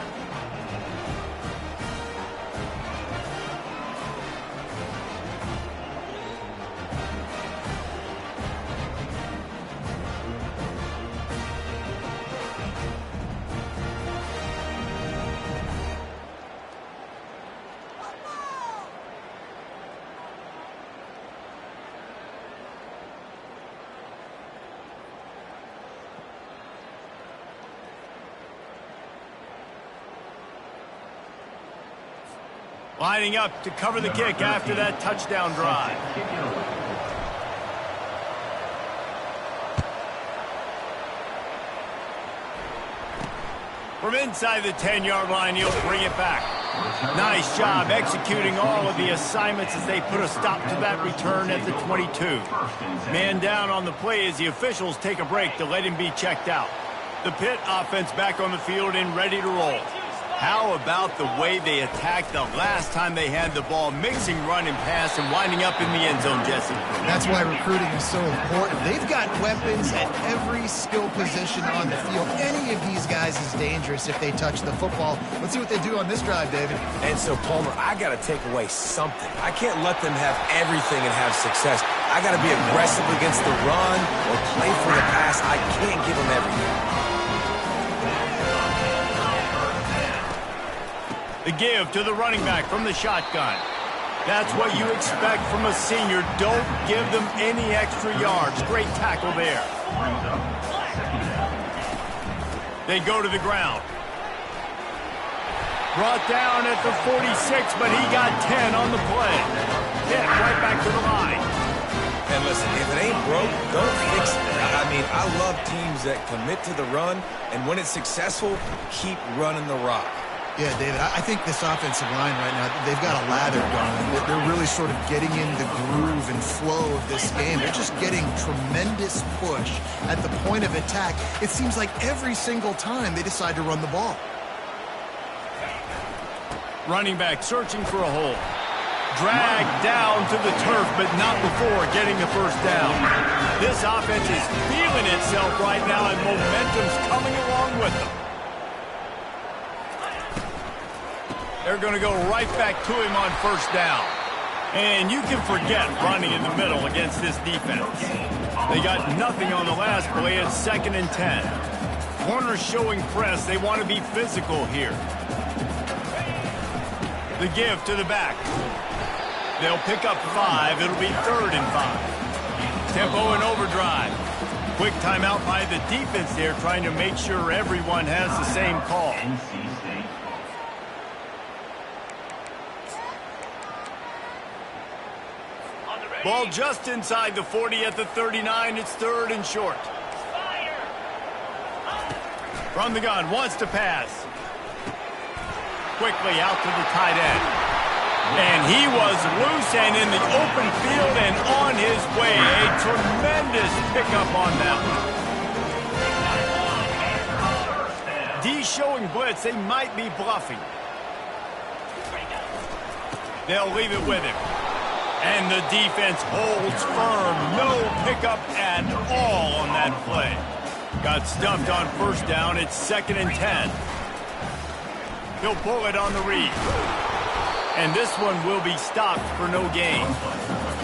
Lining up to cover the kick after that touchdown drive. From inside the 10-yard line, he'll bring it back. Nice job executing all of the assignments as they put a stop to that return at the 22. Man down on the play as the officials take a break to let him be checked out. The Pitt offense back on the field and ready to roll. How about the way they attacked the last time they had the ball, mixing run and pass and winding up in the end zone, Jesse? That's why recruiting is so important. They've got weapons at every skill position on the field. Any of these guys is dangerous if they touch the football. Let's see what they do on this drive, David. And so, Palmer, I got to take away something. I can't let them have everything and have success. I got to be aggressive against the run or play for the pass. I can't give them everything. The give to the running back from the shotgun. That's what you expect from a senior. Don't give them any extra yards. Great tackle there. They go to the ground. Brought down at the 46, but he got 10 on the play. Hit right back to the line. And listen, if it ain't broke, don't fix it. I mean, I love teams that commit to the run, and when it's successful, keep running the rock. Yeah, David, I think this offensive line right now, they've got a lather going. They're really sort of getting in the groove and flow of this game. They're just getting tremendous push at the point of attack. It seems like every single time they decide to run the ball. Running back searching for a hole. dragged down to the turf, but not before getting the first down. This offense is feeling itself right now, and momentum's coming along with them. They're going to go right back to him on first down. And you can forget running in the middle against this defense. They got nothing on the last play. It's 2nd and 10. Corners showing press. They want to be physical here. The give to the back. They'll pick up 5. It'll be 3rd and 5. Tempo and overdrive. Quick timeout by the defense there, trying to make sure everyone has the same call. Ball just inside the 40 at the 39. It's 3rd and short. From the gun, wants to pass. Quickly out to the tight end. And he was loose and in the open field and on his way. A tremendous pickup on that one. D showing blitz. They might be bluffing. They'll leave it with him. And the defense holds firm. No pickup at all on that play. Got stuffed on first down. It's 2nd and 10. He'll pull it on the read. And this one will be stopped for no gain.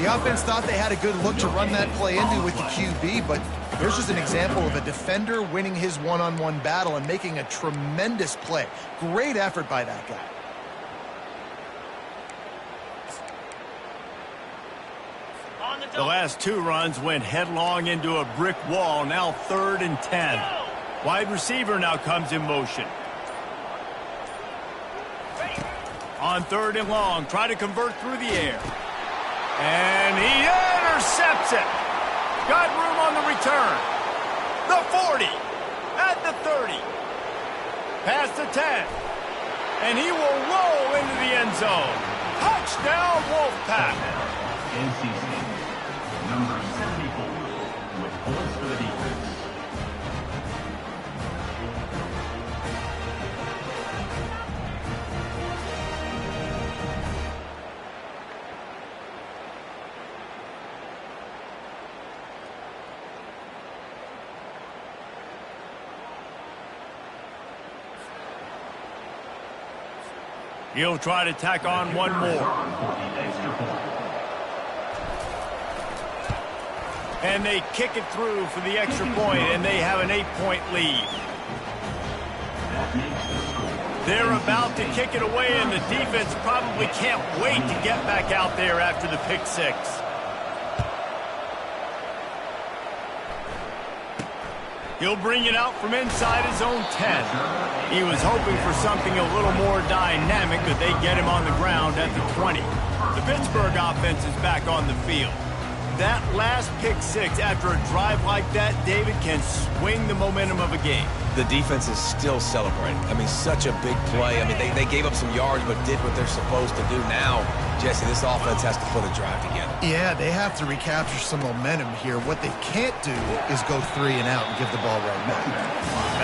The offense thought they had a good look to run that play into with the QB, but there's just an example of a defender winning his one-on-one battle and making a tremendous play. Great effort by that guy. The last 2 runs went headlong into a brick wall. Now 3rd and 10. Wide receiver now comes in motion. On 3rd and long, try to convert through the air. And he intercepts it. Got room on the return. The 40. At the 30. Past the 10. And he will roll into the end zone. Touchdown, Wolfpack. Number 74 with points for the defense. He'll try to tack on one more. And they kick it through for the extra point, and they have an 8-point lead. They're about to kick it away, and the defense probably can't wait to get back out there after the pick 6. He'll bring it out from inside his own 10. He was hoping for something a little more dynamic, but they get him on the ground at the 20. The Pittsburgh offense is back on the field. That last pick 6 after a drive like that, David, can swing the momentum of a game. The defense is still celebrating. I mean, such a big play. I mean, they gave up some yards but did what they're supposed to do. Now, Jesse, this offense has to put a drive together. Yeah, they have to recapture some momentum here. What they can't do is go 3 and out and give the ball right back.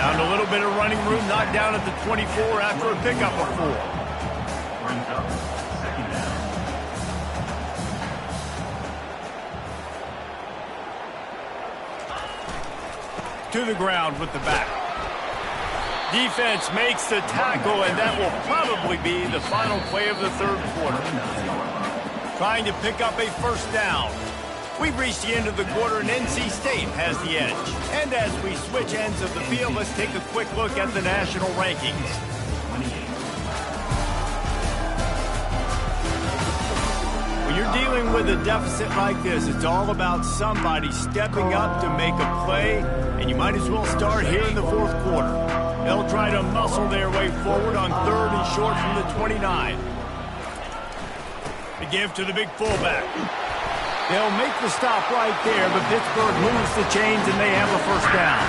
Found a little bit of running room, knocked down at the 24 after a pickup of 4. To the ground with the back. Defense makes the tackle, and that will probably be the final play of the 3rd quarter. Trying to pick up a first down. We've reached the end of the quarter, and NC State has the edge. And as we switch ends of the field, let's take a quick look at the national rankings. When you're dealing with a deficit like this, it's all about somebody stepping up to make a play, and you might as well start here in the 4th quarter. They'll try to muscle their way forward on 3rd and short from the 29. The give to the big fullback. They'll make the stop right there, but Pittsburgh moves the chains, and they have a first down.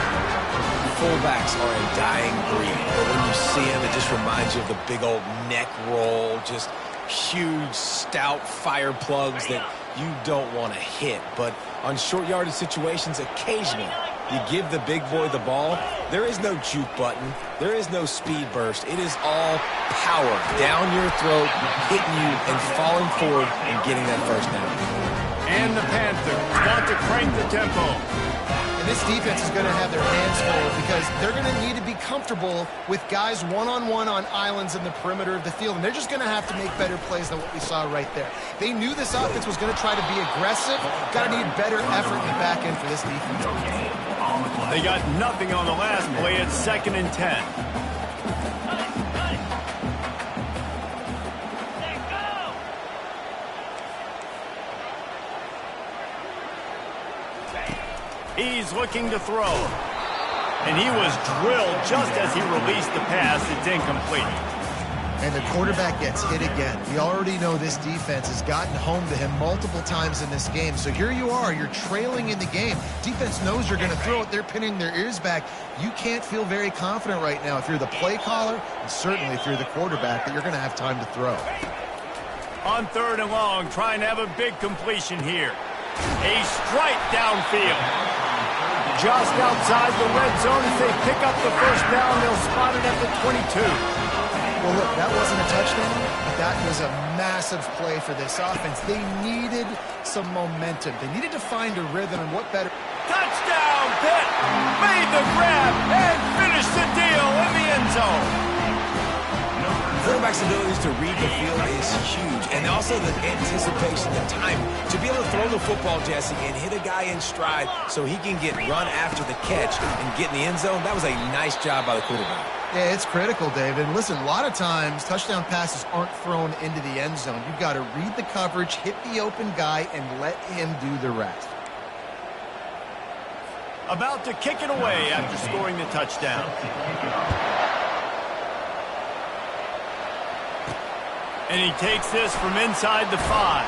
Fullbacks are a dying breed, but when you see them, it just reminds you of the big old neck roll, just huge, stout fire plugs that you don't want to hit. But on short yardage situations, occasionally you give the big boy the ball, there is no juke button. There is no speed burst. It is all power down your throat, hitting you and falling forward and getting that first down. And the Panthers want to crank the tempo. And this defense is going to have their hands full because they're going to need to be comfortable with guys one-on-one on islands in the perimeter of the field. And they're just going to have to make better plays than what we saw right there. They knew this offense was going to try to be aggressive. Got to need better effort in the back end for this defense. They got nothing on the last play. It's 2nd and 10. He's looking to throw. And he was drilled just as he released the pass. It's incomplete. And the quarterback gets hit again. We already know this defense has gotten home to him multiple times in this game. So here you are, you're trailing in the game. Defense knows you're going to throw it. They're pinning their ears back. You can't feel very confident right now if you're the play caller, and certainly if you're the quarterback, that you're going to have time to throw. On 3rd and long, trying to have a big completion here. A strike downfield. Just outside the red zone as they pick up the first down. They'll spot it at the 22. Well, look, that wasn't a touchdown, but that was a massive play for this offense. They needed some momentum. They needed to find a rhythm, and what better... Touchdown, Pitt! Made the grab and finished the deal in the end zone. Quarterback's abilities to read the field is huge, and also the anticipation, the time to be able to throw the football, Jesse, and hit a guy in stride so he can get run after the catch and get in the end zone. That was a nice job by the quarterback. Yeah, it's critical, David. And listen, a lot of times touchdown passes aren't thrown into the end zone. You've got to read the coverage, hit the open guy, and let him do the rest. About to kick it away after scoring the touchdown. And he takes this from inside the 5.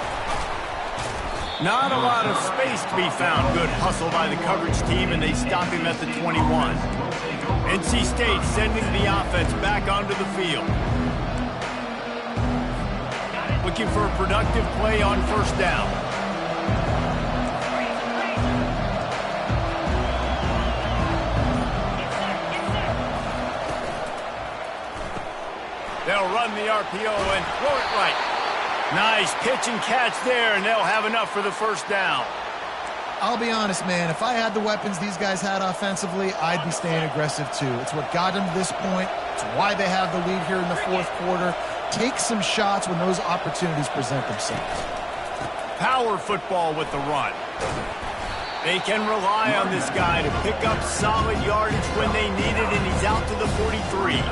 Not a lot of space to be found. Good hustle by the coverage team, and they stop him at the 21. NC State sending the offense back onto the field. Looking for a productive play on 1st down. They'll run the RPO and throw it right. Nice pitch and catch there, and they'll have enough for the first down. I'll be honest, man. If I had the weapons these guys had offensively, I'd be staying aggressive too. It's what got them to this point. It's why they have the lead here in the 4th quarter. Take some shots when those opportunities present themselves. Power football with the run. They can rely on this guy to pick up solid yardage when they need it, and he's out to the 43.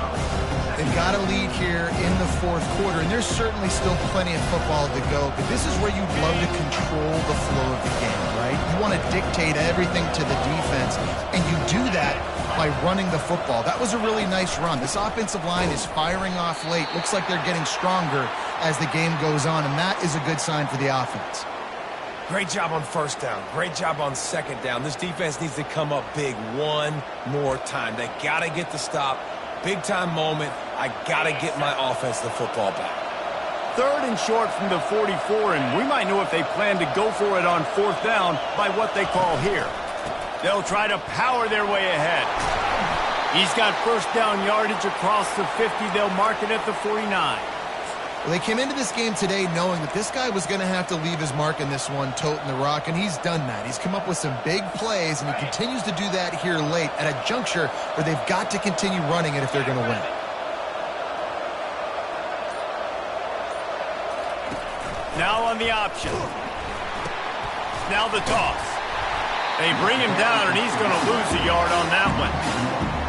They've got a lead here in the 4th quarter, and there's certainly still plenty of football to go, but this is where you'd love to control the flow of the game, right? You want to dictate everything to the defense, and you do that by running the football. That was a really nice run. This offensive line is firing off late. Looks like they're getting stronger as the game goes on, and that is a good sign for the offense. Great job on 1st down. Great job on 2nd down. This defense needs to come up big one more time. They got to get the stop. Big-time moment. I got to get my offense the football back. 3rd and short from the 44, and we might know if they plan to go for it on 4th down by what they call here. They'll try to power their way ahead. He's got 1st down yardage across the 50. They'll mark it at the 49. Well, they came into this game today knowing that this guy was going to have to leave his mark in this one, toting the rock, and he's done that. He's come up with some big plays, and he continues to do that here late at a juncture where they've got to continue running it if they're going to win. Now on the option. Now the toss. They bring him down, and he's going to lose a yard on that one.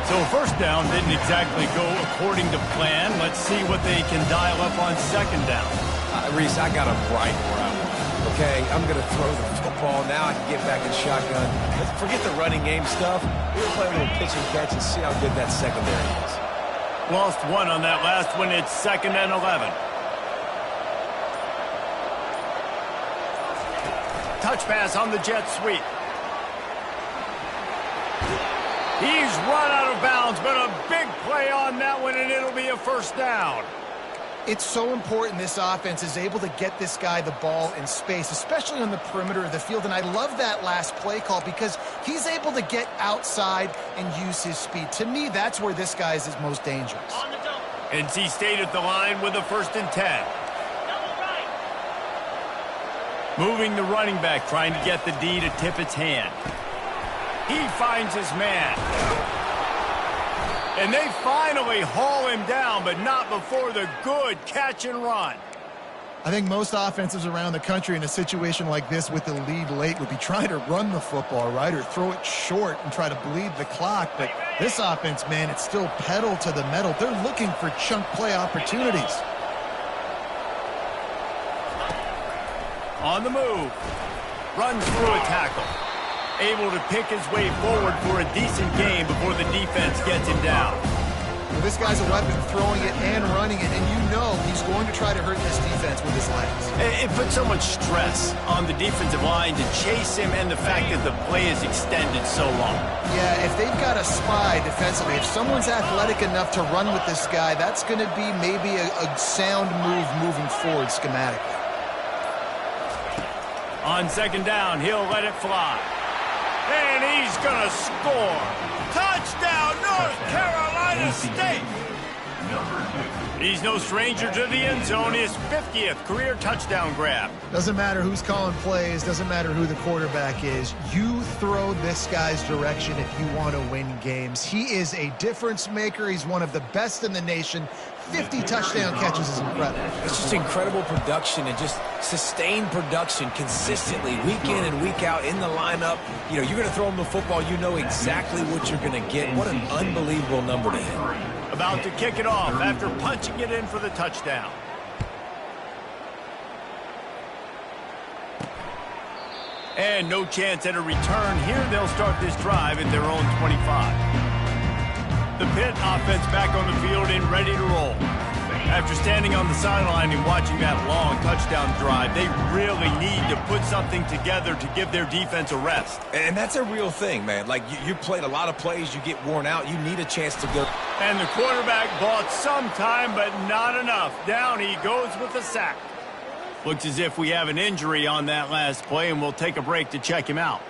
So 1st down didn't exactly go according to plan. Let's see what they can dial up on 2nd down. Reese, I got him right where I want. Okay, I'm going to throw the football. Now I can get back in shotgun. Forget the running game stuff. We're playing a little pitch and catch and see how good that secondary is. Lost one on that last one. It's 2nd and 11. Touch pass on the jet sweep. He's run out of bounds, but a big play on that one, and it'll be a 1st down. It's so important this offense is able to get this guy the ball in space, especially on the perimeter of the field. And I love that last play call because he's able to get outside and use his speed. To me, that's where this guy is his most dangerous. On the double. NC State at the line with a 1st and 10. Double right. Moving the running back, trying to get the D to tip its hand. He finds his man. And they finally haul him down, but not before the good catch and run. I think most offenses around the country in a situation like this with the lead late would be trying to run the football, right, or throw it short and try to bleed the clock. But this offense, man, it's still pedal to the metal. They're looking for chunk play opportunities. On the move. Runs through a tackle. Able to pick his way forward for a decent game before the defense gets him down. Well, this guy's a weapon, throwing it and running it, and you know he's going to try to hurt this defense with his legs. It puts so much stress on the defensive line to chase him, and the fact that the play is extended so long. Yeah, if they've got a spy defensively, if someone's athletic enough to run with this guy, that's going to be maybe a sound move moving forward schematically. On 2nd down, he'll let it fly. And he's going to score. Touchdown, North Carolina State. He's no stranger to the end zone. His 50th career touchdown grab. Doesn't matter who's calling plays. Doesn't matter who the quarterback is. You throw this guy's direction if you want to win games. He is a difference maker. He's one of the best in the nation. 50 touchdown catches is incredible. It's just incredible production and just sustained production consistently week in and week out in the lineup. You know, you're going to throw him the football. You know exactly what you're going to get. What an unbelievable number to hit. About to kick it off after punching it in for the touchdown. And no chance at a return here. They'll start this drive at their own 25. The Pitt offense back on the field and ready to roll. After standing on the sideline and watching that long touchdown drive, they really need to put something together to give their defense a rest. And that's a real thing, man. Like, you played a lot of plays, you get worn out, you need a chance to go. And the quarterback bought some time, but not enough. Down he goes with the sack. Looks as if we have an injury on that last play, and we'll take a break to check him out.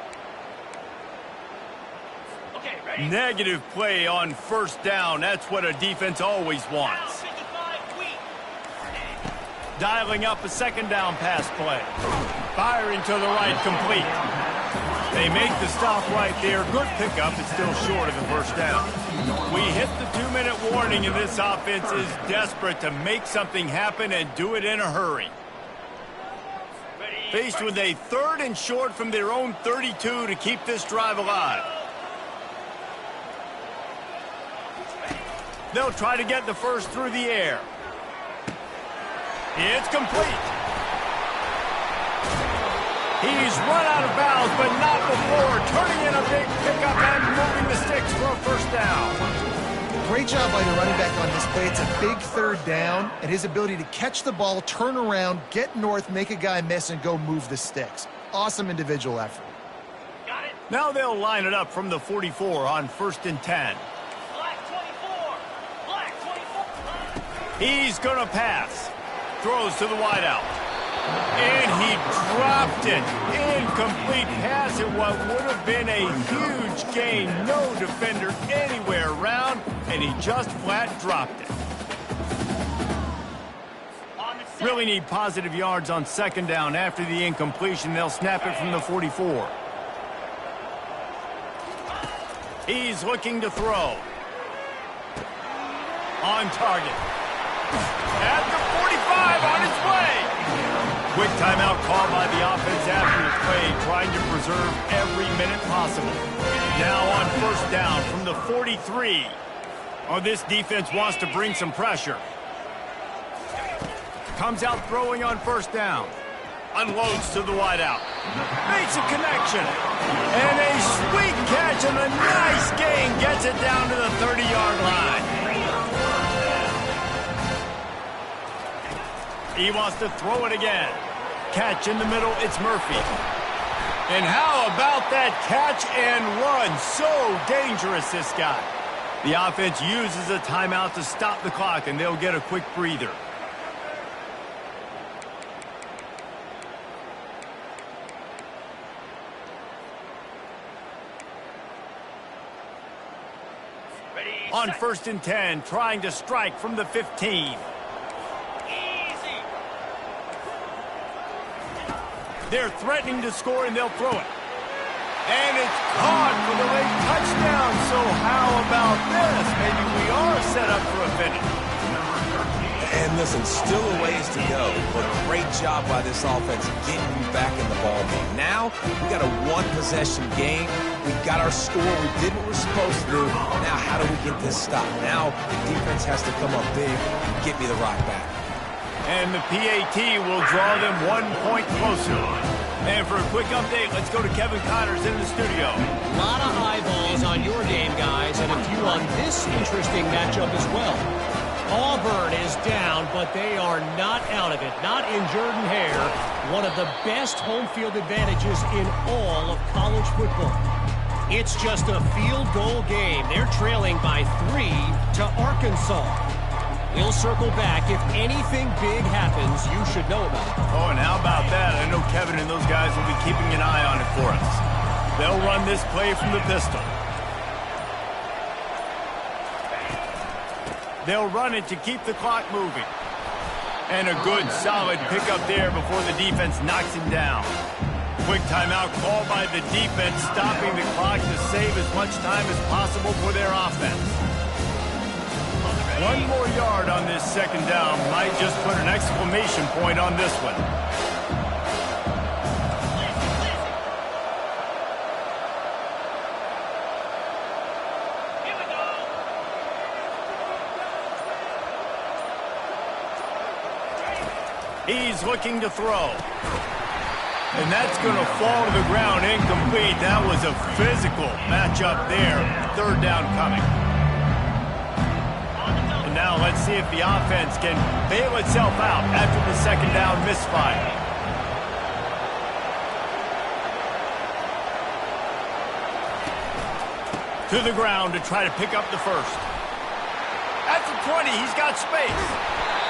Okay, ready? Negative play on 1st down. That's what a defense always wants. Down 55, weak. Dialing up a 2nd down pass play. Firing to the right, complete. They make the stop right there. Good pickup. It's still short of the 1st down. We hit the 2-minute warning, and this offense is desperate to make something happen and do it in a hurry. Faced with a 3rd and short from their own 32 to keep this drive alive. They'll try to get the first through the air. It's complete. He's run out of bounds, but not before turning in a big pickup and moving the sticks for a 1st down. Great job by the running back on this play. It's a big 3rd down, and his ability to catch the ball, turn around, get north, make a guy miss, and go move the sticks. Awesome individual effort. Got it. Now they'll line it up from the 44 on 1st and 10. Black 24. Black 24. He's going to pass. Throws to the wideout. And he dropped it. Incomplete pass at what would have been a huge gain. No defender anywhere around, and he just flat dropped it. Really need positive yards on 2nd down. After the incompletion, they'll snap it from the 44. He's looking to throw. On target. At the 45, on his way. Quick timeout called by the offense after the play, trying to preserve every minute possible. Now on 1st down from the 43. Oh, this defense wants to bring some pressure. Comes out throwing on 1st down. Unloads to the wideout. Makes a connection. And a sweet catch and a nice gain gets it down to the 30-yard line. He wants to throw it again. Catch in the middle, it's Murphy. And how about that catch and run? So dangerous, this guy. The offense uses a timeout to stop the clock, and they'll get a quick breather. On 1st and 10, trying to strike from the 15. Easy. They're threatening to score, and they'll throw it. And it's caught for the late touchdown. So how about this? Maybe we are set up for a finish. And listen, still a ways to go, but great job by this offense getting you back in the ball game. Now, we got a one-possession game. We got our score. We did what we're supposed to do. Now, how do we get this stopped? Now, the defense has to come up big and get me the rock back. And the PAT will draw them 1 point closer. And for a quick update, let's go to Kevin Connors in the studio. A lot of eyeballs on your game, guys, and a few on this interesting matchup as well. Auburn is down, but they are not out of it. Not in Jordan-Hare, one of the best home field advantages in all of college football. It's just a field goal game. They're trailing by 3 to Arkansas. We'll circle back. If anything big happens, you should know about it. Oh, and how about that? I know Kevin and those guys will be keeping an eye on it for us. They'll run this play from the pistol. They'll run it to keep the clock moving. And a good, solid pickup there before the defense knocks him down. Quick timeout called by the defense, stopping the clock to save as much time as possible for their offense. 1 more yard on this 2nd down might just put an exclamation point on this one. He's looking to throw. And that's going to fall to the ground incomplete. That was a physical matchup there. 3rd down coming. And now let's see if the offense can bail itself out after the 2nd down misfire. To the ground to try to pick up the 1st. At the 20, he's got space.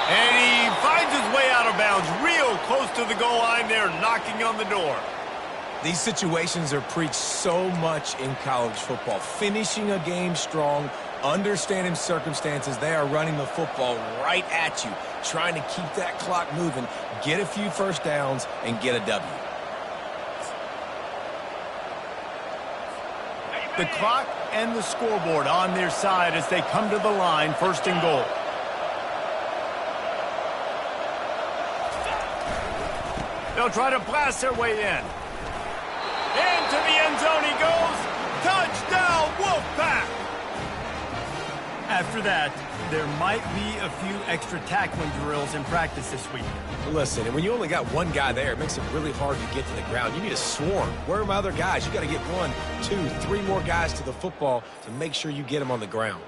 And he finds his way out of bounds real close to the goal line there, knocking on the door. These situations are preached so much in college football. Finishing a game strong, understanding circumstances. They are running the football right at you, trying to keep that clock moving, get a few 1st downs, and get a W. The clock and the scoreboard on their side as they come to the line, 1st and goal. They'll try to blast their way in. Into the end zone he goes. Touchdown, Wolfpack! After that, there might be a few extra tackling drills in practice this week. Listen, and when you only got one guy there, it makes it really hard to get to the ground. You need a swarm. Where are my other guys? You got to get 1, 2, 3 more guys to the football to make sure you get them on the ground.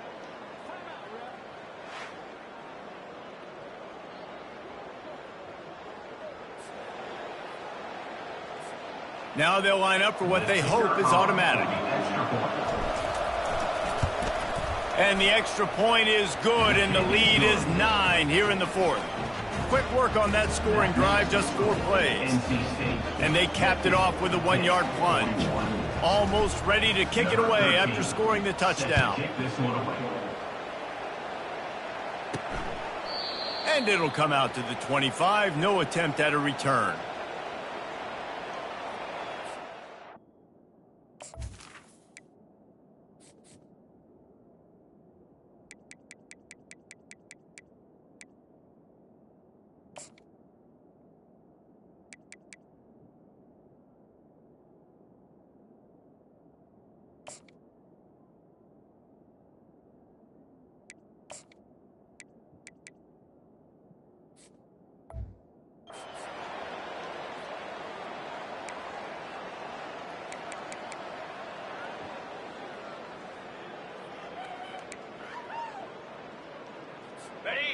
Now they'll line up for what they hope is automatic. And the extra point is good, and the lead is 9 here in the 4th. Quick work on that scoring drive, just 4 plays. And they capped it off with a 1-yard plunge. Almost ready to kick it away after scoring the touchdown. And it'll come out to the 25, no attempt at a return.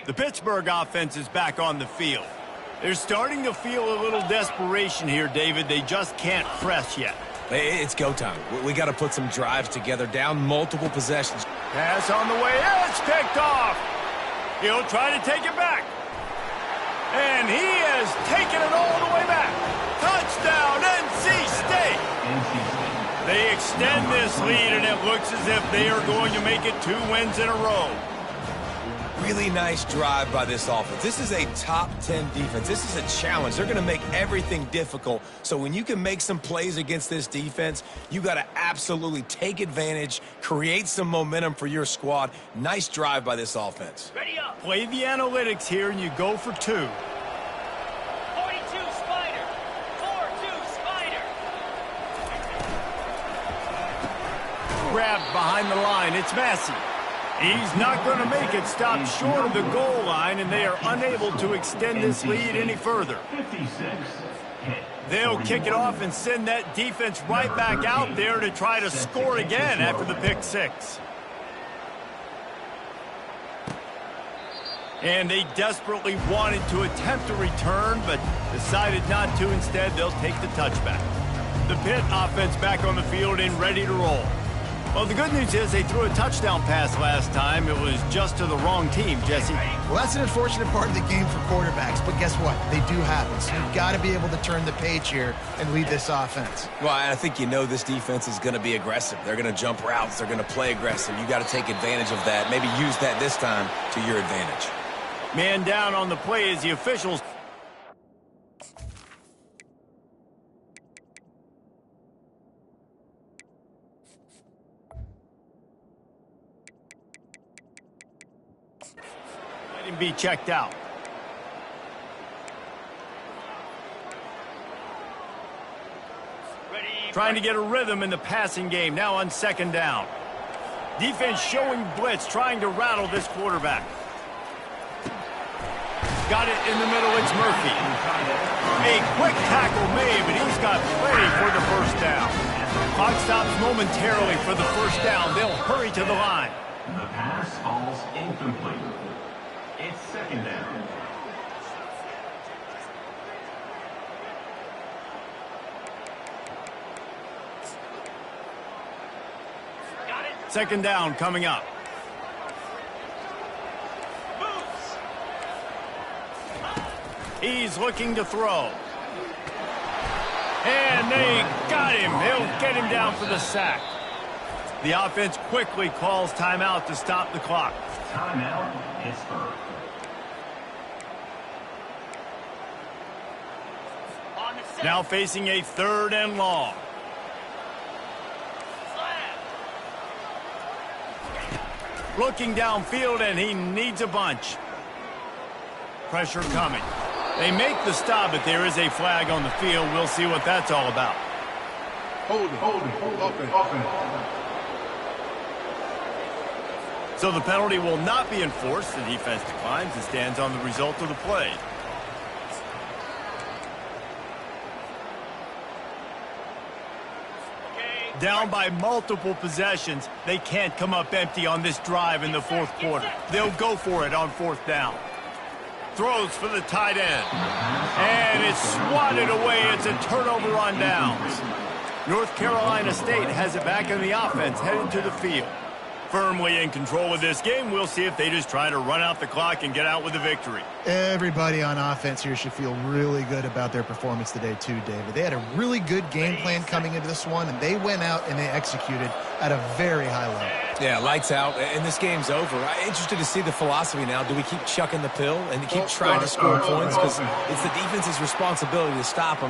The Pittsburgh offense is back on the field. They're starting to feel a little desperation here, David. They just can't press yet. It's go time. We got to put some drives together, down multiple possessions. Pass on the way. It's picked off. He'll try to take it back. And he has taken it all the way back. Touchdown, NC State. They They extend this lead, and it looks as if they are going to make it 2 wins in a row. Really nice drive by this offense. This is a top 10 defense. This is a challenge. They're going to make everything difficult. So when you can make some plays against this defense, you got to absolutely take advantage, create some momentum for your squad. Nice drive by this offense. Ready up. Play the analytics here, and you go for 2. 42 Spider. 4-2 Spider. Grabbed behind the line. It's Massey. He's not going to make it. Stopped short of the goal line, and they are unable to extend this lead any further. 56. They'll kick it off and send that defense right back out there to try to score again after the pick 6. And they desperately wanted to attempt a return, but decided not to. Instead, they'll take the touchback. The Pitt offense back on the field and ready to roll. Well, the good news is they threw a touchdown pass last time. It was just to the wrong team, Jesse. Well, that's an unfortunate part of the game for quarterbacks, but guess what? They do happen. So you've got to be able to turn the page here and lead this offense. Well, I think this defense is going to be aggressive. They're going to jump routes. They're going to play aggressive. You got to take advantage of that. Maybe use that this time to your advantage. Man down on the play as the officials. Let him be checked out. Ready. Trying to get a rhythm in the passing game, now on 2nd down. Defense showing blitz, trying to rattle this quarterback. Got it in the middle, it's Murphy. A quick tackle made, but he's got plenty for the 1st down. Clock stops momentarily for the 1st down. They'll hurry to the line. The pass falls incomplete. It's 2nd down. Got it. 2nd down coming up. Moves. He's looking to throw. And they got him. They'll get him down for the sack. The offense quickly calls timeout to stop the clock. Timeout, Pittsburgh. On the set. Now facing a 3rd and long. Slam. Looking downfield, and he needs a bunch. Pressure coming. They make the stop, but there is a flag on the field. We'll see what that's all about. Open. So the penalty will not be enforced. The defense declines and stands on the result of the play. Okay. Down by multiple possessions, they can't come up empty on this drive in the 4th quarter. They'll go for it on 4th down. Throws for the tight end. And it's swatted away. It's a turnover on downs. North Carolina State has it back in the offense, headed to the field. Firmly in control of this game. We'll see if they just try to run out the clock and get out with a victory. Everybody on offense here should feel really good about their performance today too, David. They had a really good game plan coming into this one, and they went out and they executed at a very high level. Yeah, lights out, and this game's over. I'm interested to see the philosophy now. Do we keep chucking the pill and keep trying to score points? Because it's the defense's responsibility to stop them.